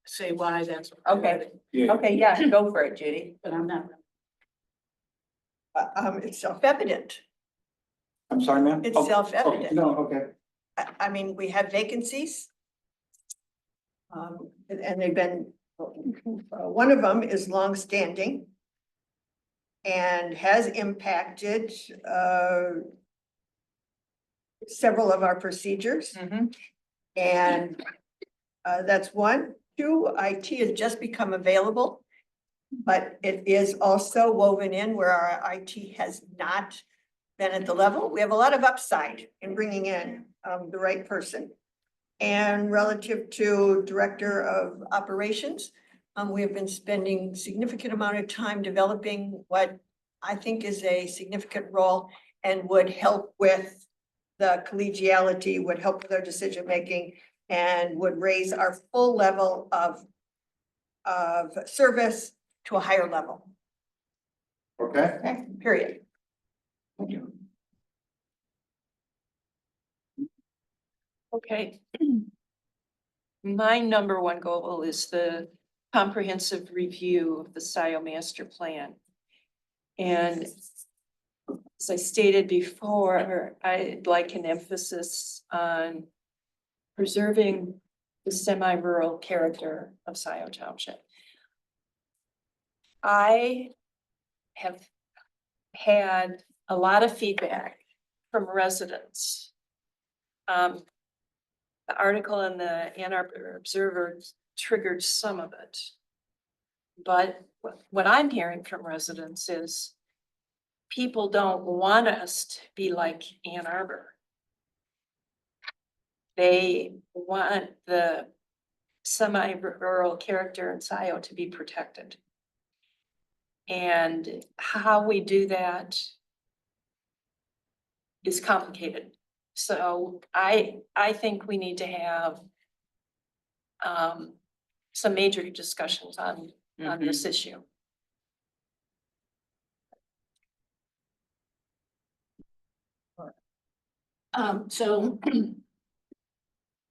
say why that's. Okay. Yeah. okay, yeah, go for it, Judy. But I'm not. It's self-evident. I'm sorry, ma'am? It's Oh, oh, self-evident. No, okay. I mean, we have vacancies. And they've been, one of them is longstanding and has impacted, several of our procedures. Mhm. And, that's one. Two, IT has just become available. But it is also woven in where our IT has not been at the level. We have a lot of upside in bringing in, the right person. And relative to Director of Operations, we have been spending significant amount of time developing what I think is a significant role and would help with the collegiality, would help with our decision-making, and would raise our full level of service to a higher level, Okay. period. Thank you. Okay. My number one goal is the comprehensive review of the Scio master plan. And as I stated before, I'd like an emphasis on preserving the semi-rural character of Scio Township. I have had a lot of feedback from residents. The article in the Ann Arbor Observer triggered some of it. But what I'm hearing from residents is people don't want us to be like Ann Arbor. They want the semi-rural character in Scio to be protected. And how we do that is complicated. So I think we need to have some major discussions on this issue. So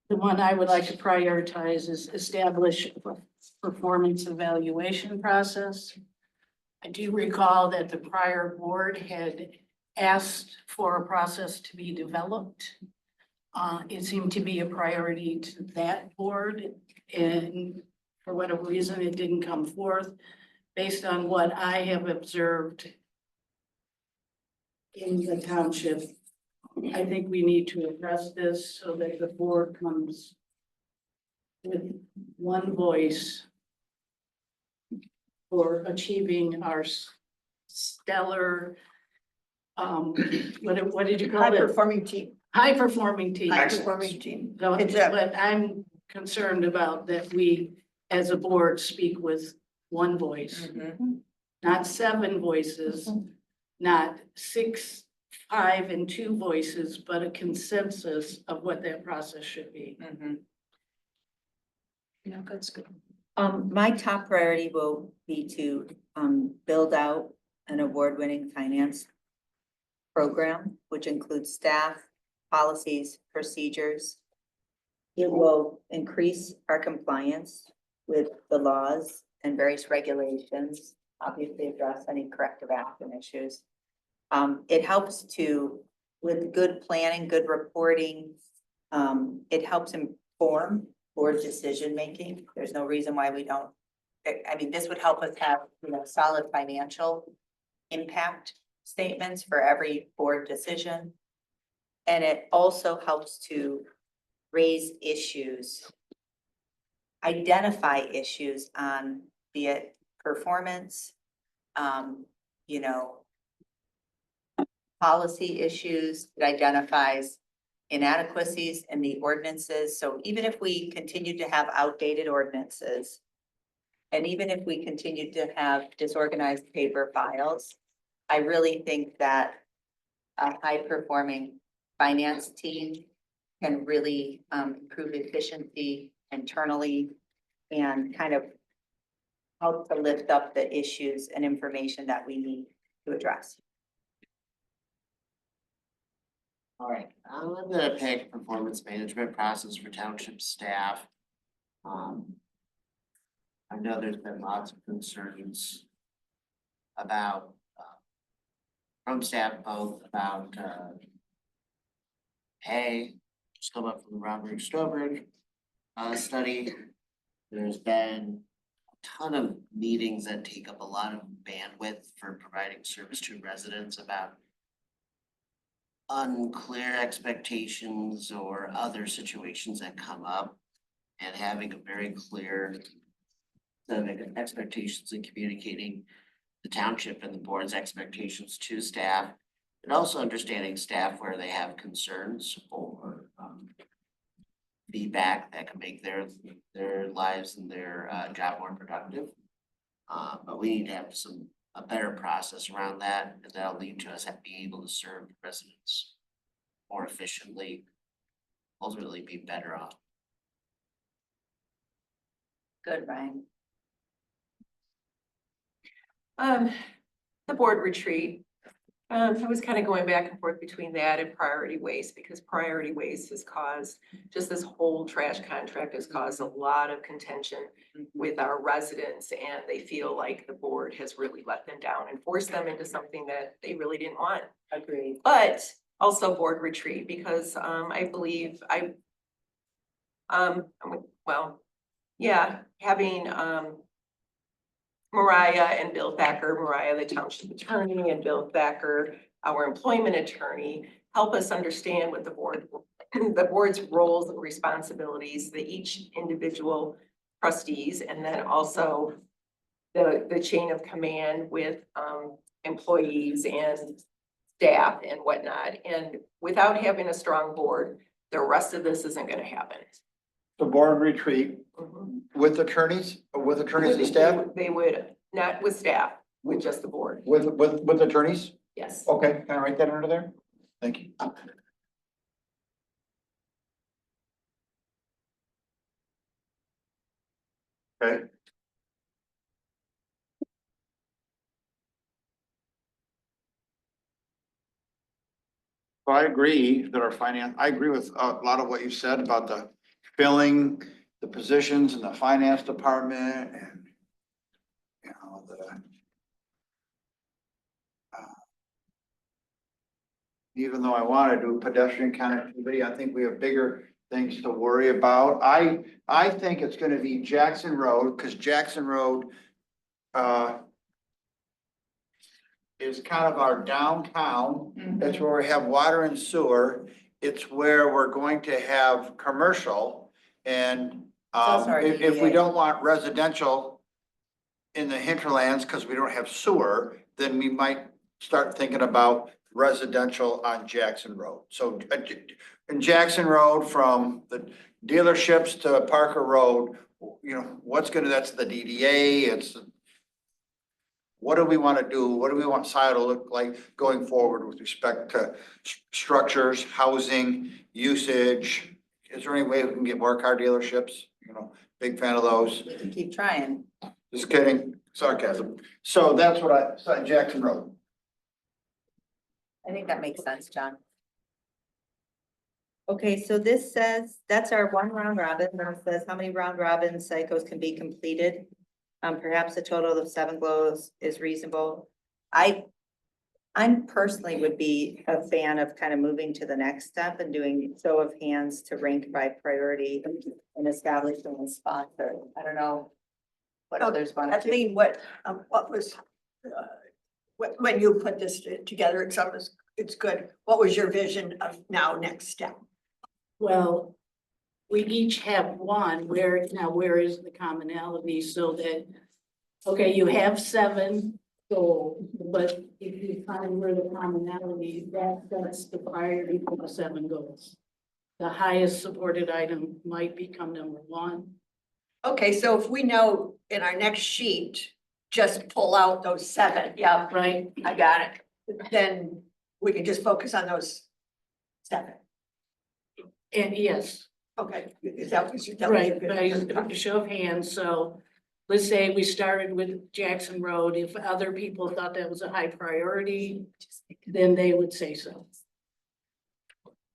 the one I would like to prioritize is establish a performance evaluation process. I do recall that the prior board had asked for a process to be developed. It seemed to be a priority to that board, and for whatever reason, it didn't come forth. Based on what I have observed in the township, I think we need to address this so that the board comes with one voice for achieving our stellar, what did you call it? High-performing team. High-performing team. High-performing team. So, It's but I'm concerned about that we, as a board, speak with one voice, not 7 voices, not 6, 5, and 2 voices, but a consensus of what that process should be. Yeah, that's good. My top priority will be to build out an award-winning finance program, which includes staff, policies, procedures. It will increase our compliance with the laws and various regulations, obviously address any corrective action issues. It helps to, with good planning, good reporting, it helps inform board decision-making. There's no reason why we don't, I mean, this would help us have, solid financial impact statements for every board decision. And it also helps to raise issues, identify issues on, be it performance, policy issues. It identifies inadequacies in the ordinances. So even if we continue to have outdated ordinances, and even if we continue to have disorganized paper files, I really think that a high-performing finance team can really improve efficiency internally and kind of help to lift up the issues and information that we need to address. All right, I'm gonna pick performance management process for township staff. I know there's been lots of concerns about, from staff both about, pay, just come up from the Robert Stobert, study. There's been a ton of meetings that take up a lot of bandwidth for providing service to residents about unclear expectations or other situations that come up, and having a very clear set of expectations and communicating the township and the board's expectations to staff, and also understanding staff where they have concerns or feedback that can make their lives and their job more productive. But we need to have a better process around that, and that'll lead to us being able to serve residents more efficiently, ultimately be better off. Good, Ryan. The board retreat. I was kind of going back and forth between that and priority waste, because priority waste has caused, just this whole trash contract has caused a lot of contention with our residents, and they feel like the board has really let them down and forced them into something that they really didn't want. Agreed. But also board retreat, because I believe having Mariah and Bill Thacker, Mariah, the township attorney, and Bill Thacker, our employment attorney, help us understand what the board's roles and responsibilities, each individual trustees, and then also the chain of command with employees and staff and whatnot. And without having a strong board, the rest of this isn't gonna happen. The board retreat with attorneys and staff? They would, not with staff, with just the board. With attorneys? Yes. Okay, can I write that under there? Thank you. Okay. So I agree that I agree with a lot of what you said about the filling the positions in the finance department and, you know, even though I want to do pedestrian connectivity, I think we have bigger things to worry about. I think it's gonna be Jackson Road, because Jackson Road is kind of our downtown. It's where we have water and sewer. It's where we're going to have commercial. And also our if we DDA. don't want residential in the hinterlands because we don't have sewer, then we might start thinking about residential on Jackson Road. So in Jackson Road, from the dealerships to Parker Road, you know, that's the DDA, it's what do we want to do? What do we want Scio to look like going forward with respect to structures, housing, usage? Is there any way we can get more car dealerships? You know, big fan of those. We can keep trying. Just kidding, sarcasm. So that's what I said, Jackson Road. I think that makes sense, John. Okay, so this says, that's our one round robin, and it says how many round robin cycles can be completed. Perhaps a total of 7 goals is reasonable. I'm personally would be a fan of kind of moving to the next step and doing show of hands to rank by priority and establishing a sponsor. I don't know what others want to do. Kathleen, what was, when you put this together, it's good. What was your vision of now next step? Well, we each have one, where is the commonality, so that, okay, you have 7 goals, but if you find where the commonality, that's the priority for the 7 goals. The highest supported item might become number 1. Okay, so if we know in our next sheet, just pull out those 7, yeah, Right? I got it. Then we can just focus on those 7. And yes, Okay, is that what you? right, by a show of hands, so let's say we started with Jackson Road, if other people thought that was a high priority, then they would say so.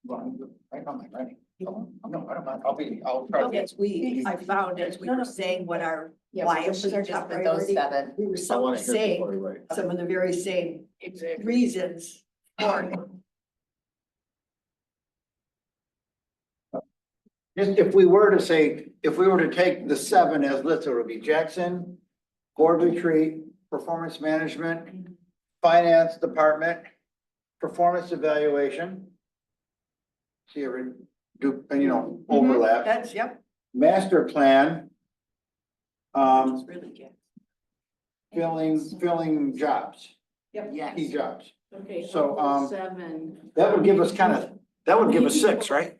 Well, right on my ready. No, I don't mind. I'll try. Okay, I found as we were saying what our, why it was our top With those priority. 7. We were saying some of the very same Exactly. reasons for it. Just if we were to take the 7 as listed, it would be Jackson, board retreat, performance management, finance department, performance evaluation. See, every do, and you know, overlap, That's, yep. master plan, It's really good. filling jobs, Yep. key jobs. Okay, So, of the 7. That would give us that would give us 6, right?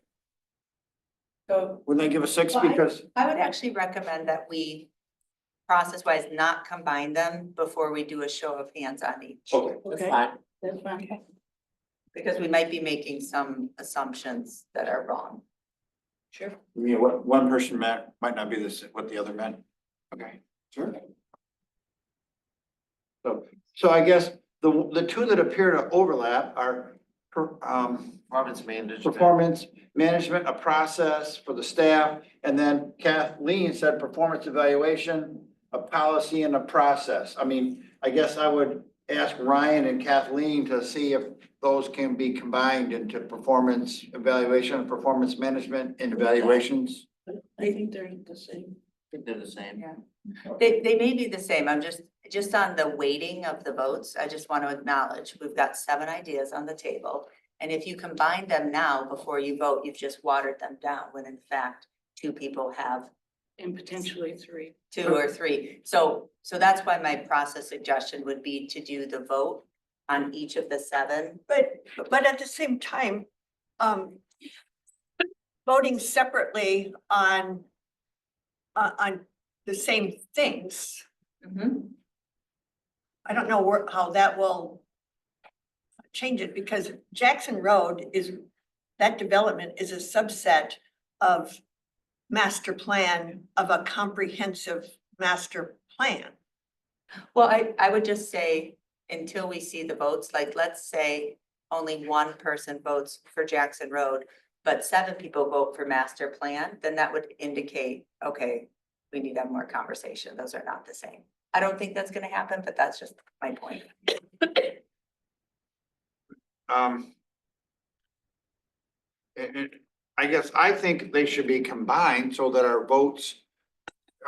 So Wouldn't they give us 6 Well, because? I would actually recommend that we process-wise not combine them before we do a show of hands on each. Okay. Okay, that's fine. Because we might be making some assumptions that are wrong. Sure. I mean, what one person meant might not be what the other meant. Okay, sure. So I guess the 2 that appear to overlap are Performance management. performance management, a process for the staff, and then Kathleen said performance evaluation, a policy and a process. I mean, I guess I would ask Ryan and Kathleen to see if those can be combined into performance evaluation, performance management and evaluations. I think they're the same. I think they're the same. Yeah. They may be the same. I'm just on the weighting of the votes. I just want to acknowledge, we've got 7 ideas on the table. And if you combine them now before you vote, you've just watered them down, when in fact, 2 people have And potentially 3. 2 or 3. So that's why my process suggestion would be to do the vote on each of the 7. But at the same time, voting separately on the same things, Mhm. I don't know how that will change it, because Jackson Road is, that development is a subset of master plan, of a comprehensive master plan. Well, I would just say, until we see the votes, like, let's say only one person votes for Jackson Road, but 7 people vote for master plan, then that would indicate, okay, we need to have more conversation. Those are not the same. I don't think that's gonna happen, but that's just my point. I guess I think they should be combined so that our votes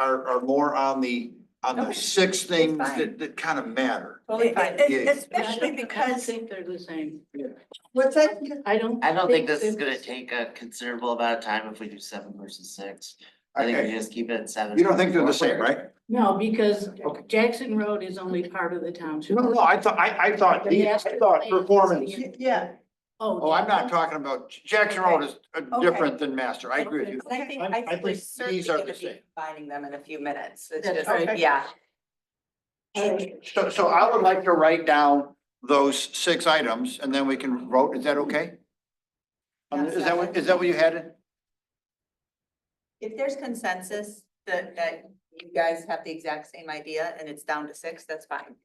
are more on the Okay. 6 things fine. that kind of matter. Totally fine. Especially I don't because, think they're the same. what's that? I don't. I don't think this is they're gonna the same. take a considerable amount of time if we do 7 versus 6. I think we Okay. just keep it at 7. You don't think they're the same, right? No, because Okay. Jackson Road is only part of the township. No, I thought, I thought performance. Yeah, Oh, I'm not talking about, Jackson Road is different than master. I agree with you. And I think, I I think we're think certainly these are gonna the be same. combining them in a few minutes. It's That's just, right. yeah. So I would like to write down those 6 items and then we can vote. Is that okay? Is that what you had? If there's consensus that you guys have the exact same idea and it's down to 6, that's fine.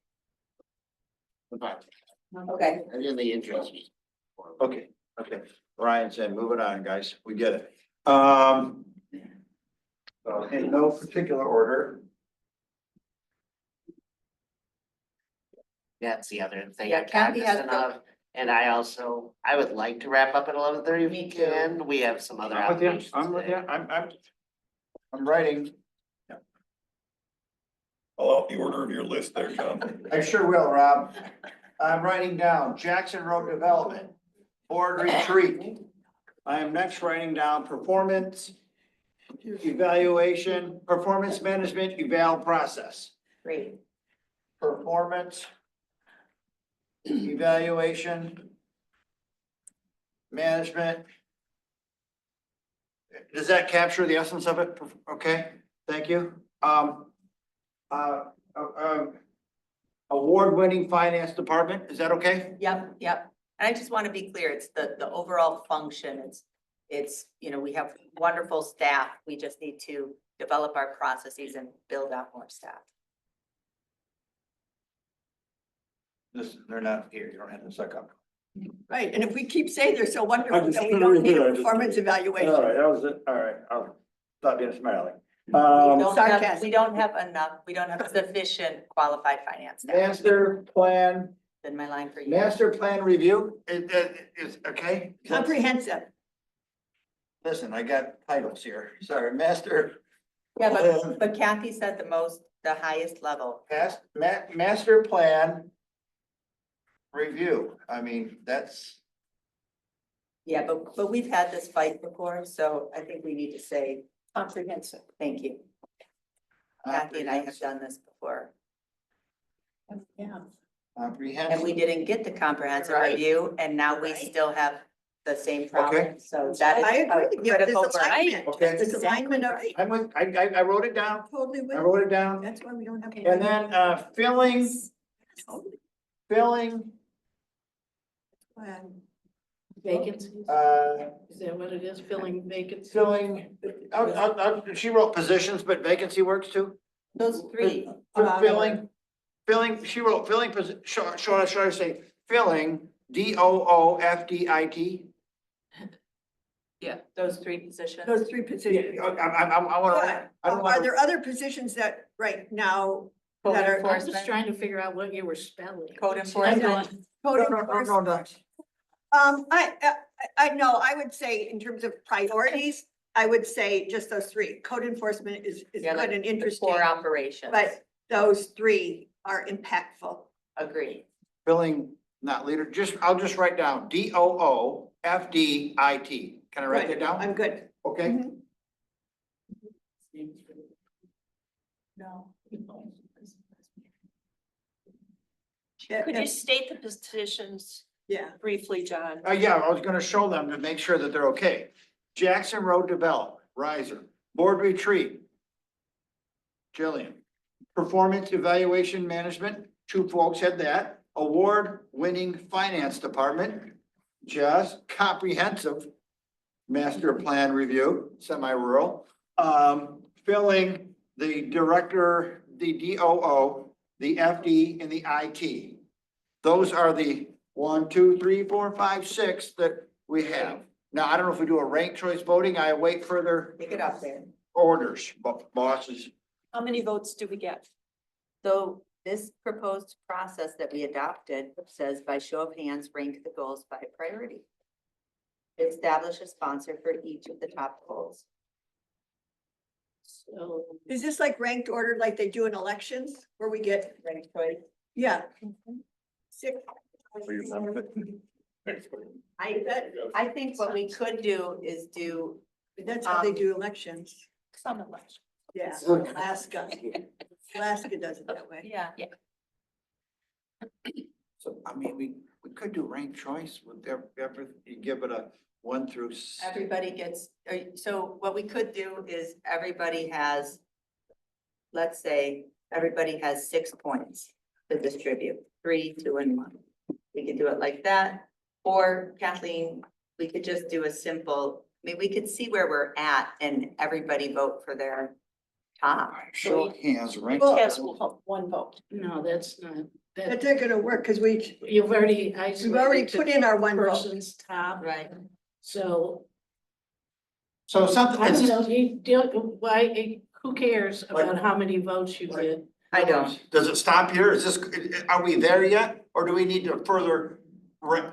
Okay. And in the interest. Okay, okay. Ryan said, move it on, guys. We get it. So in no particular order. That's the other thing Yeah, I'm Kathy has cognizant of. And I would like to wrap up at 11:30 if we Me too. can. We have some other I'm with you. obligations I'm with you. today. I'm writing. I'll out the order of your list there, John. I sure will, Rob. I'm writing down Jackson Road Development, Board Retreat. I am next writing down performance evaluation, performance management eval process. Great. Performance evaluation management. Does that capture the essence of it? Okay, thank you. Award-winning finance department, is that okay? Yep, yep. And I just want to be clear, it's the overall function. It's, you know, we have wonderful staff. We just need to develop our processes and build out more staff. Listen, they're not here, you don't have to suck up. right, and if we keep saying they're so wonderful, I'm just then we don't need kidding, a I'm just performance kidding. evaluation. All right, that was it, all right, I'll stop being smiley. We sarcasm. we don't have enough, we don't have sufficient qualified finance staff. Master plan, Been my line for years. master plan review, is, okay? Comprehensive. Listen, I got titles here, sorry, master. Yeah, plan. but Kathy said the highest level. Master plan review, I mean, that's, Yeah, but we've had this fight before, so I think we need to say, Comprehensive. thank you. Kathy and I have done this before, Yeah. comprehensive. and we didn't get the comprehensive Right. review, and now we Right. still have the same problem, so that is I agree. a Yeah, critical there's burn. alignment. Okay. There's alignment of, I'm with, I wrote it down, totally I with, wrote it down, that's why we don't have. and then, filling, Vacancies, uh, is that what it is, filling vacancies? filling, she wrote positions, but vacancy works too. Those three, Filling, she wrote filling, should I say filling, DOOFDIT? yeah, those 3 positions. Those 3 positions. I wanna, Yeah. I don't Are wanna. there other positions that right now Code that are? I'm just enforcement, trying to figure out what you were spelling. code I'm enforcement. going, Code No. enforcement? I know, I would say in terms of priorities, I would say just those 3. Code enforcement is Yeah, good and the interesting, core operations. but those 3 are impactful. Agree. Filling, not leader, I'll just write down DOOFDIT. Can I write that down? I'm good. Okay, Mhm. No. Could you state the positions Yeah, briefly, John? yeah, I was gonna show them to make sure that they're okay. Jackson Road Development, riser, board retreat. Jillian, performance evaluation management, two folks had that. Award-winning finance department, just comprehensive master plan review, semi-rural. Filling the director, the DOO, the FD, and the IT. Those are the 1, 2, 3, 4, 5, 6 that we have. Now, I don't know if we do a ranked choice voting. I await further Pick it up there. orders, bosses. How many votes do we get? So this proposed process that we adopted says by show of hands, rank the goals by priority. Establish a sponsor for each of the top goals. So, Is this like ranked order like they do in elections where we get, Ranked choice. yeah. 6. I think what we could do is do, That's how they do elections. Some election. Yeah, Alaska. Alaska does it that way. Yeah. So, I mean, we could do ranked choice with you give it a 1 through. everybody gets, so what we could do is everybody has, let's say, everybody has 6 points to distribute, 3, 2, and 1. We could do it like that, or Kathleen, we could just do a simple, I mean, we could see where we're at and everybody vote for their top. Show of hands, ranked. Well- Cast one vote. no, that's not, That's that, not gonna work because we've already already put in our one vote. person's top, Right. so So something. I don't know, you don't, why, who cares about how many votes you get? I don't. Does it stop here? Is this, are we there yet? Or do we need to further,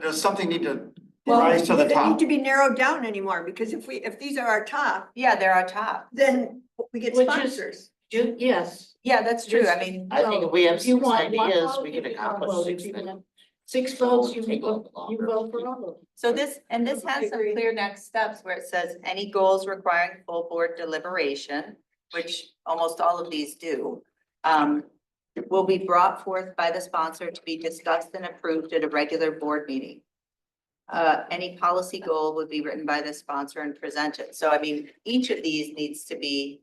does something need to rise to the They top? need to be narrowed down anymore because if these are our top, Yeah, they're our top. then we get Which is- sponsors. Yes. Yeah, that's true. I mean, I think if we have If you 6 want one ideas, vote, we you can get one accomplish vote. 6 If you things. want 6 votes, you Take a little vote, longer. you vote for all of them. so this, and this has some Agree. clear next steps where it says any goals requiring full board deliberation, which almost all of these do. Will be brought forth by the sponsor to be discussed and approved at a regular board meeting. Any policy goal would be written by the sponsor and presented. So I mean, each of these needs to be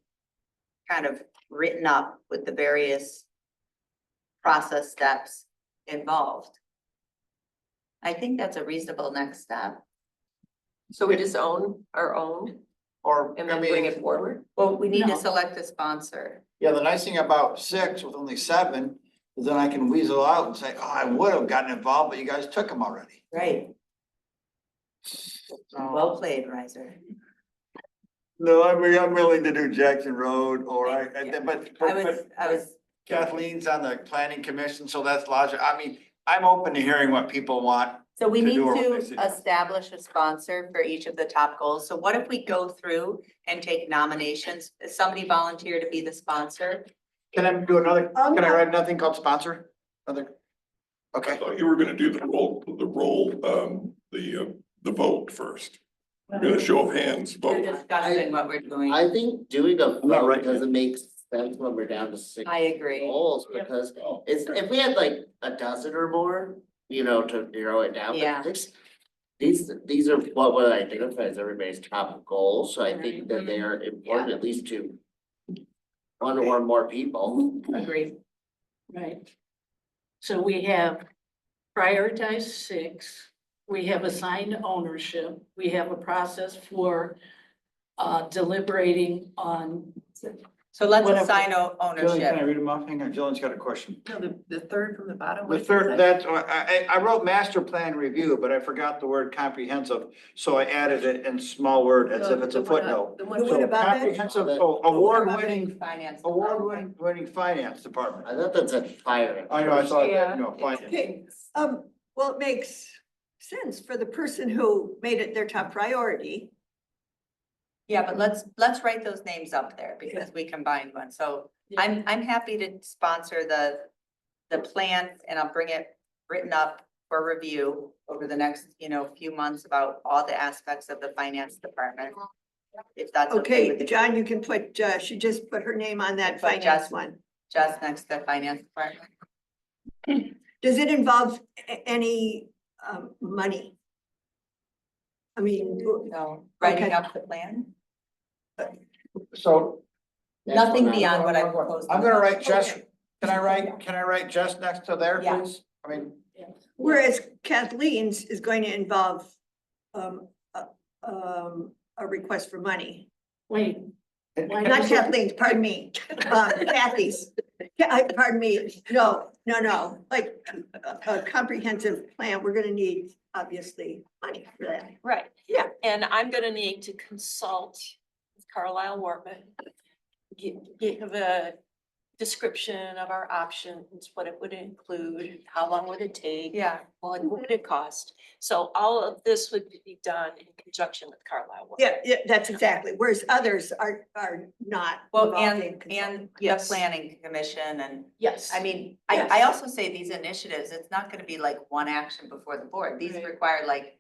kind of written up with the various process steps involved. I think that's a reasonable next step. So we just own our own Or, and I then bring mean, it forward? Well, we need No. to select a sponsor. yeah, the nice thing about 6 with only 7 is then I can weasel out and say, oh, I would have gotten involved, but you guys took them already. Right. Well played, Riser. No, I mean, I'm willing to do Jackson Road or but I was, Kathleen's on the planning commission, so that's logic. I mean, I'm open to hearing what people want. so we To need do what to they say. establish a sponsor for each of the top goals. So what if we go through and take nominations? Does somebody volunteer to be the sponsor? Can I do another, can I write nothing called sponsor? Another? I Okay, thought you were gonna do the vote first. We're gonna show of hands We're vote. discussing what we're doing. I think doing a I'm not vote right doesn't make sense when we're down to 6 I agree. goals, because it's, if we had like a dozen or more, you know, to narrow it down. but Yeah. These are what would identify as everybody's top goals, so I think that they are important at least to one or more people. Agree. Right. So we have prioritized 6, we have assigned ownership, we have a process for deliberating on, So let's Whatever. assign Jillian, can I ownership. read them off? Hang on, Jillian's got a question. No, the third from the bottom. The third, that's, I wrote master plan review, but I forgot the word comprehensive, so I added it in small word as if it's a footnote. The The one one So about that? comprehensive, award-winning, Finance. award-winning finance department. I thought that's a fire. I know, I saw Yeah. that, finance. Okay, well, it makes sense for the person who made it their top priority. Yeah, but let's write those names up there because we combined one. So I'm happy to sponsor the plan and I'll bring it written up for review over the next, few months about all the aspects of the finance department. If that's okay with Okay, you. John, you can put, she just put her name on that Put finance Jess. one. Just next to finance department. Does it involve any money? I mean, So writing Okay. up the plan, So nothing beyond what I proposed. I'm gonna write just, Can I write just next to there, Yeah. please? I mean, Whereas Kathleen's is going to involve, a request for money. Wait, why Not does it- Kathleen's, pardon me, Kathy's. Pardon me, no, like a comprehensive plan, we're gonna need, obviously, money for that. Right. Yeah. And I'm gonna need to consult with Carlisle Wortman. Give a description of our options, what it would include, how long would it take? Yeah. What would it cost? So all of this would be done in conjunction with Carlisle Wortman. Yeah, that's exactly, whereas others are not. Well, involved in and consulting. the Yes. planning commission and, Yes. I mean, Yes. I also say these initiatives, it's not gonna be like one action before the board. These Right. require like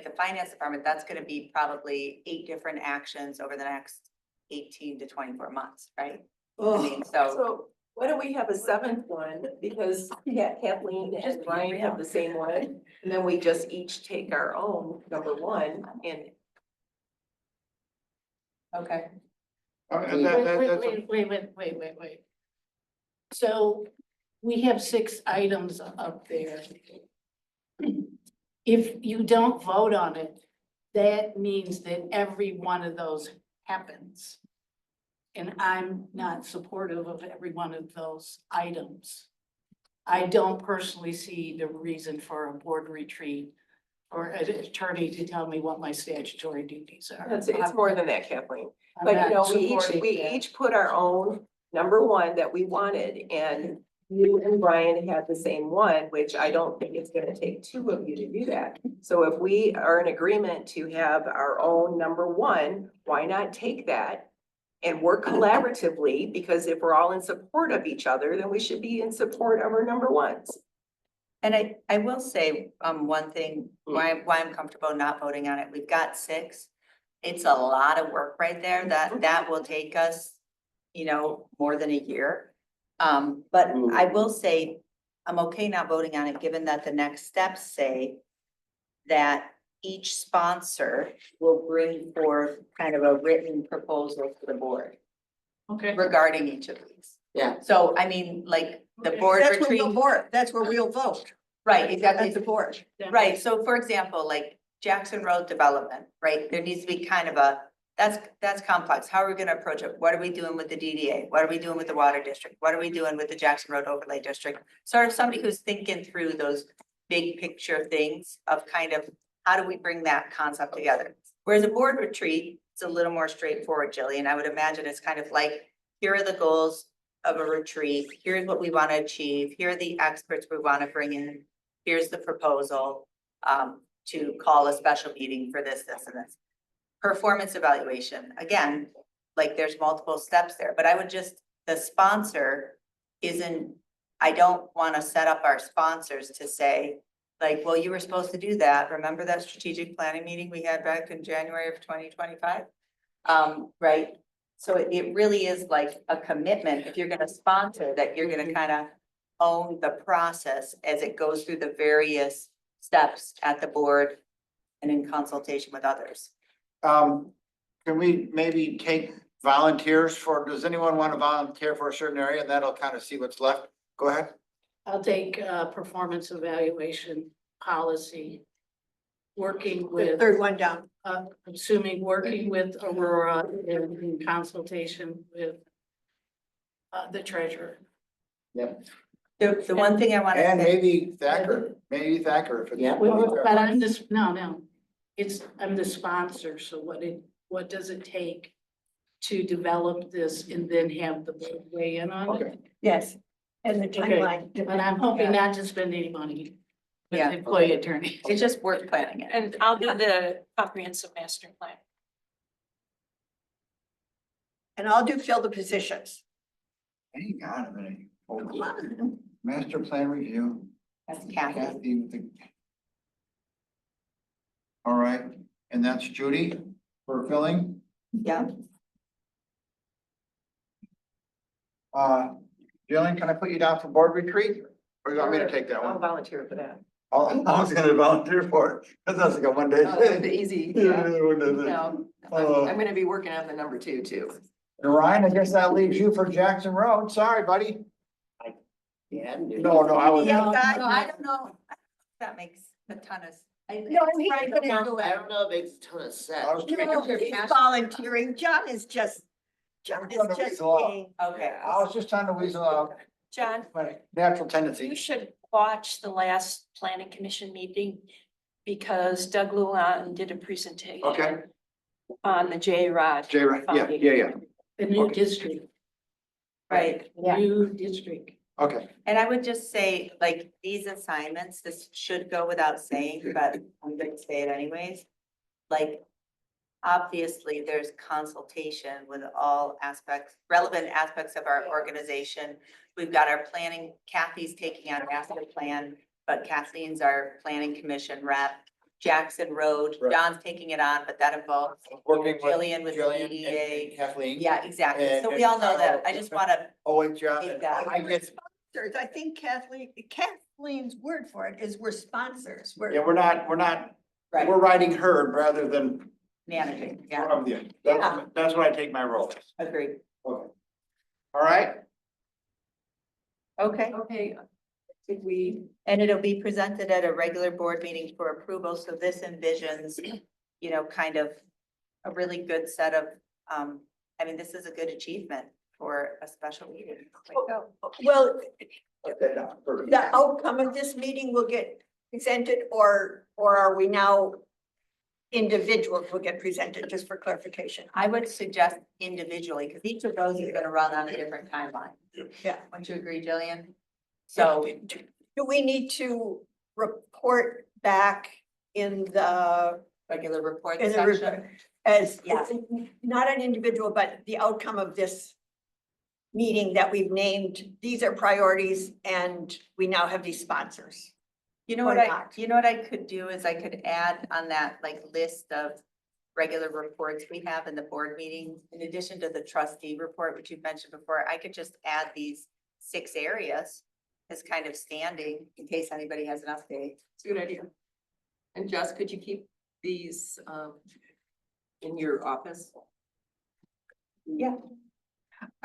the finance department, that's gonna be probably 8 different actions over the next 18 to 24 months, right? I Oh, mean, so, So why don't we have a 7th one, because Kathleen and Brian have the same one, and then we just each take our own number 1 and. okay. Wait. So we have 6 items up there. If you don't vote on it, that means that every one of those happens. And I'm not supportive of every one of those items. I don't personally see the reason for a board retreat or an attorney to tell me what my statutory duties are. It's more than that, Kathleen. I'm But not we supporting that. each put our own number 1 that we wanted, and you and Brian had the same one, which I don't think it's gonna take 2 of you to do that. So if we are in agreement to have our own number 1, why not take that and work collaboratively? Because if we're all in support of each other, then we should be in support of our number 1s. And I will say, one thing, why I'm comfortable not voting on it, we've got 6. It's a lot of work right there, that will take us, more than a year. But I will say, I'm okay not voting on it, given that the next steps say that each sponsor will bring forth kind of a written proposal to the board Okay. regarding each of these. Yeah. So, I mean, like, the Okay. board that's where retreat, we'll vote, that's where we'll vote. right, exactly. At the board. Right, so for example, like Jackson Road development, right, there needs to be kind of that's complex. How are we gonna approach it? What are we doing with the DDA? What are we doing with the water district? What are we doing with the Jackson Road overlay district? Sort of somebody who's thinking through those big picture things of kind of, how do we bring that concept together? Whereas a board retreat, it's a little more straightforward, Jillian. I would imagine it's kind of like, here are the goals of a retreat. Here's what we want to achieve. Here are the experts we want to bring in. Here's the proposal to call a special meeting for this, and this. Performance evaluation, again, like there's multiple steps there, but I would just, the sponsor isn't, I don't want to set up our sponsors to say, like, well, you were supposed to do that. Remember that strategic planning meeting we had back in January of 2025? Right? So it really is like a commitment, if you're gonna sponsor, that you're gonna kind of own the process as it goes through the various steps at the board and in consultation with others. Can we maybe take volunteers does anyone want to volunteer for a certain area? And that'll kind of see what's left. Go ahead. I'll take performance evaluation policy. Working The with, 3rd one down. assuming working with Aurora in consultation with the treasurer. Yep. The one thing I want to And say, maybe Thacker, if it's. Yeah. But I'm this, no, I'm the sponsor, so what does it take to develop this and then have the board weigh in on it? Yes. And the timeline. But I'm hoping not to spend any money with Yeah. employee attorneys. it's just worth planning it. And I'll do the comprehensive master plan. And I'll fill the positions. Hang on a minute. Hold Come on. on. Master plan review. That's Kathy. Kathy with the. All right, and that's Judy for filling. Yeah, Jillian, can I put you down for board retreat? Or you want me to take that I'll one? volunteer for that. I was gonna volunteer for it. That's like a 1-day The thing. easy, yeah. No, Oh. I'm gonna be working on the number 2 too. And Ryan, I guess that leaves you for Jackson Road. Sorry, buddy. I Yeah. No, I was. No, I don't know. That makes a ton of. No, he's gonna do I it. don't know if it makes a ton of sense. I was trying No, to- he's volunteering. John is just being. Okay. I was just trying to weasel out John, my natural you tendency. should watch the last planning commission meeting because Doug Luan did a presentation. Okay. On the J-Rod. Jay, right, yeah, The new Okay. district, Right. new district. okay. And I would just say, like, these assignments, this should go without saying, but I'm gonna say it anyways. Like, obviously, there's consultation with all aspects, relevant aspects of our organization. We've got our planning, Kathy's taking on master plan, but Kathleen's our planning commission rep. Jackson Road, Right. John's taking it on, but that involves Working with Jillian with Jillian and DEA. Kathleen. Yeah, exactly. So And- we all know that. I just wanna, Oh, wait, yeah, Take that. I get, I think Kathleen's word for it is we're sponsors. yeah, we're not, right, we're writing her rather than. managing, yeah, That's what I take my role as. agreed. Okay. All right, Okay. Okay, did we, And it'll be presented at a regular board meeting for approval, so this envisions, kind of a really good set of, I mean, this is a good achievement for a special meeting. Well, okay, now, perfect. the outcome of this meeting will get presented or are we now individuals will get presented, just for clarification? I would suggest individually, because each of those is gonna run on a different timeline. Yeah. Wouldn't you agree, Jillian? So, Do we need to report back in the, regular report in the, section. as, Yeah. not an individual, but the outcome of this meeting that we've named, these are priorities and we now have these sponsors? You know Or what I, not. you know what I could do is I could add on that like list of regular reports we have in the board meeting, in addition to the trustee report, which you've mentioned before, I could just add these 6 areas as kind of standing in case anybody has an update. It's a good idea. And Jess, could you keep these in your office? Yeah.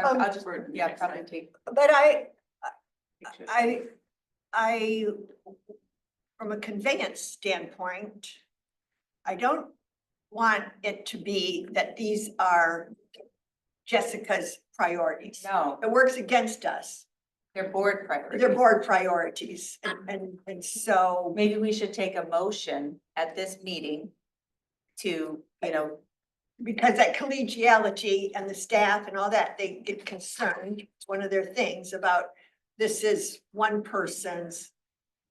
Um, I'll just, yeah, probably take. But pictures. I, from a conveyance standpoint, I don't want it to be that these are Jessica's priorities. No, It works against us. they're board priorities. They're board priorities. And so, Maybe we should take a motion at this meeting to, because that collegiality and the staff and all that, they get concerned. It's one of their things about this is one person's.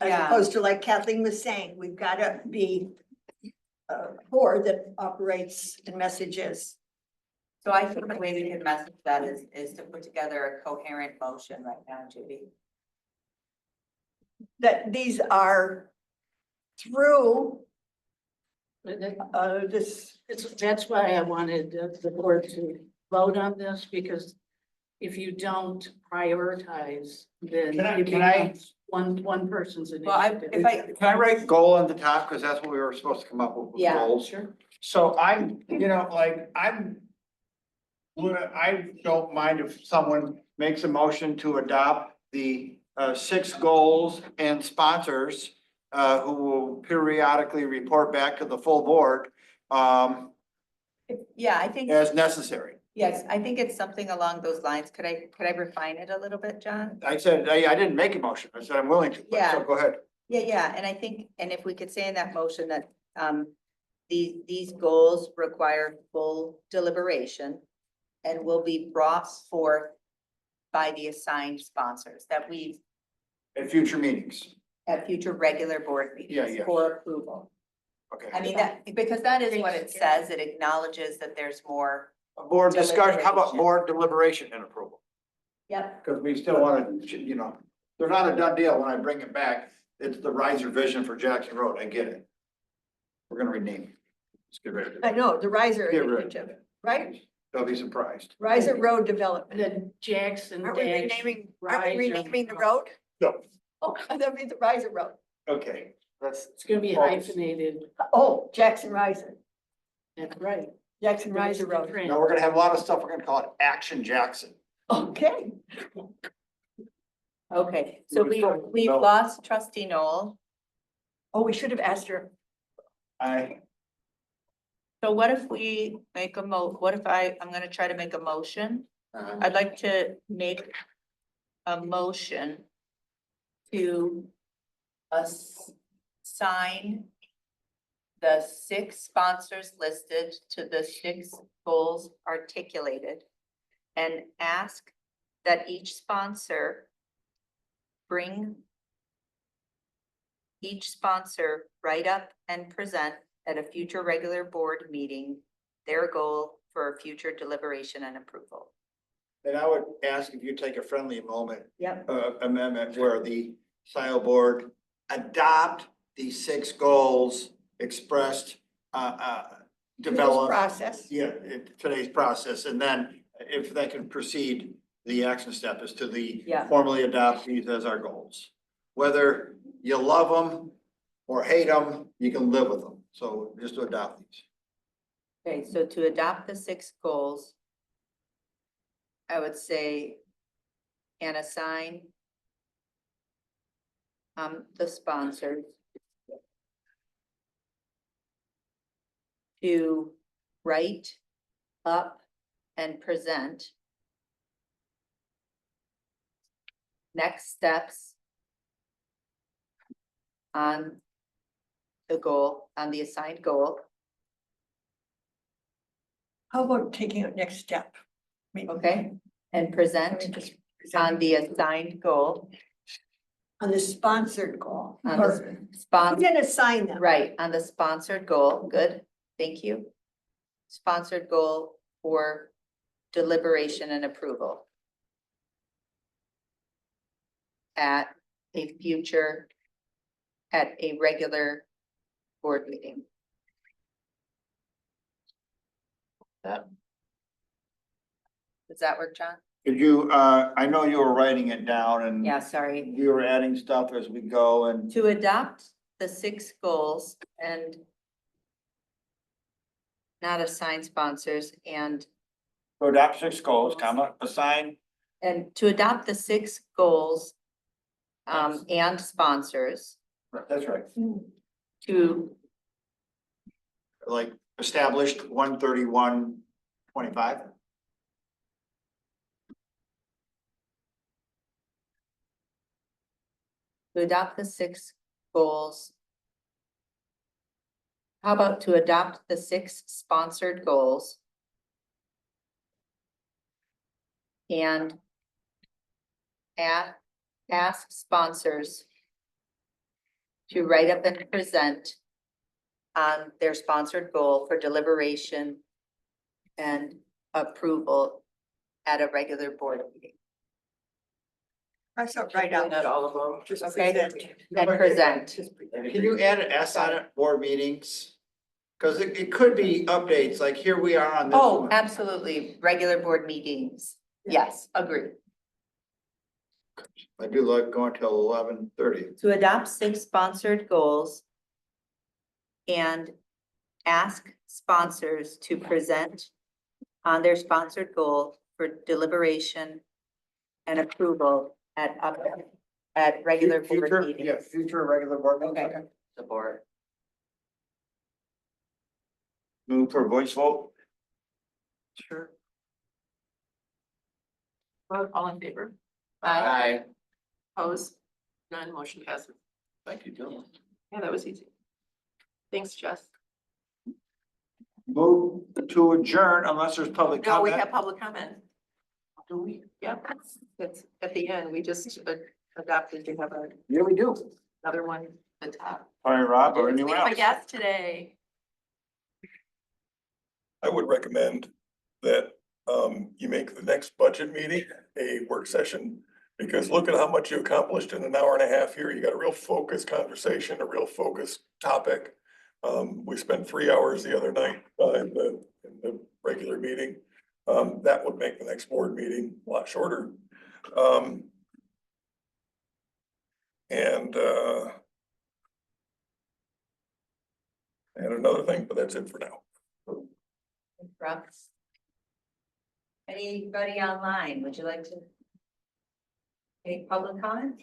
As Yeah. opposed to like Kathleen was saying, we've got to be a board that operates and messages. so I think the way we can message that is to put together a coherent motion right now, Judy. That these are through But this, that's why I wanted the board to vote on this, because if you don't prioritize, then it Can I- becomes one person's Well, initiative. Can I write goal on the top? Cause that's what we were supposed to come up with Yeah, goals. sure. So I don't mind if someone makes a motion to adopt the 6 goals and sponsors who will periodically report back to the full board Yeah, I think, as necessary. yes, I think it's something along those lines. Could I refine it a little bit, John? I said, I didn't make a motion. I said I'm willing to. Yeah. So go ahead. Yeah, and I think, and if we could say in that motion that, these goals require full deliberation and will be brought forth by the assigned sponsors that we, At future meetings. at future regular board meetings Yeah. for approval. Okay. I mean, because that is what it says. It acknowledges that there's more. Board discussion, how about Deliberation. board deliberation and approval? Yep. Because we still want to, they're not a done deal when I bring it back. It's the riser vision for Jackson Road. I get it. We're gonna rename it. Let's get rid of I it. know, the riser Get rid of initiative, it. right? They'll be surprised. Riser Road Development. The Jackson Aren't we Dash. renaming the road? No. Oh, that'd be the Riser Road. Okay, that's. It's gonna be hyphenated, Oh, Jackson Riser, that's right. Jackson There's Riser the Road. trend. No, we're gonna have a lot of stuff. We're gonna call it Action Jackson. Okay. Okay, so We're we've still- lost trustee Noel. Oh, we should have asked her. So what if we make what if I'm gonna try to make a motion? I'd like to make a motion to assign the 6 sponsors listed to the 6 goals articulated and ask that each sponsor write up and present at a future regular board meeting their goal for future deliberation and approval. And I would ask if you take a friendly moment, Yep. amendment where the Scio board adopt the 6 goals expressed, developed. Process. Yeah, today's process, and then if they can proceed, the action step is to Yeah. formally adopt these as our goals. Whether you love them or hate them, you can live with them, so just to adopt these. Okay, so to adopt the 6 goals, I would say, and assign the sponsors to write up and present next steps on the goal, on the assigned goal. How about taking a next step? Maybe. Okay, and present Just on present the assigned goal, on the sponsored goal. on Or the we sponsor, can assign them. right, on the sponsored goal, good, thank you. Sponsored goal for deliberation and approval at a regular board meeting. Does that work, John? Could you, I know you were writing it down and Yeah, sorry. you were adding stuff as we go and. To adopt the 6 goals and not assign sponsors and To adopt 6 goals, comma, assign. to adopt the 6 goals and sponsors That's right. to, Like established 131.25. adopt the 6 goals. How about to adopt the 6 sponsored goals? And ask sponsors to write up and present on their sponsored goal for deliberation and approval at a regular board meeting. I saw right out. Not all of them. Just Okay. present. And present. Can you add an S on it, board meetings? Cause it could be updates, like here we are on this Oh, one. absolutely, regular board meetings. Yes, agree. I do like going till 11:30. To adopt 6 sponsored goals and ask sponsors to present on their sponsored goal for deliberation and approval at regular board Future, meetings. yeah, future regular board meetings. Okay. Support. Move for voice vote. Sure. All in favor? Aye. Opposed? None, motion passes. Thank you, Dylan. Yeah, that was easy. Thanks, Jess. Move to adjourn unless there's public No, we comment. have public comment. Do we? Yep, it's at the end. We just adopted to have Yeah, we do. another one at the top. All right, Rob, or We anyone have a else? guest today. I would recommend that you make the next budget meeting a work session. Because look at how much you accomplished in an hour and a half here. You got a real focused conversation, a real focused topic. We spent 3 hours the other night in the regular meeting. That would make the next board meeting a lot shorter. And another thing, but that's it for now. Brooks. Anybody online, would you like to? Any public comment?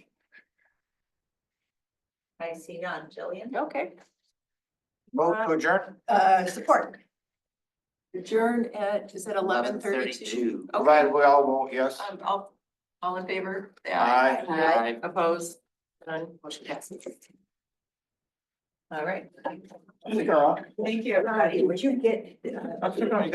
I see none. Jillian? Okay. Vote to adjourn. Support. Adjourn at, is it 11:32? Provided we all vote yes. All in favor? Say Aye. Aye. Opposed? None. Motion passes. All right. Thank you, Carl. Thank you, everybody. Would you get? That's good, no, you got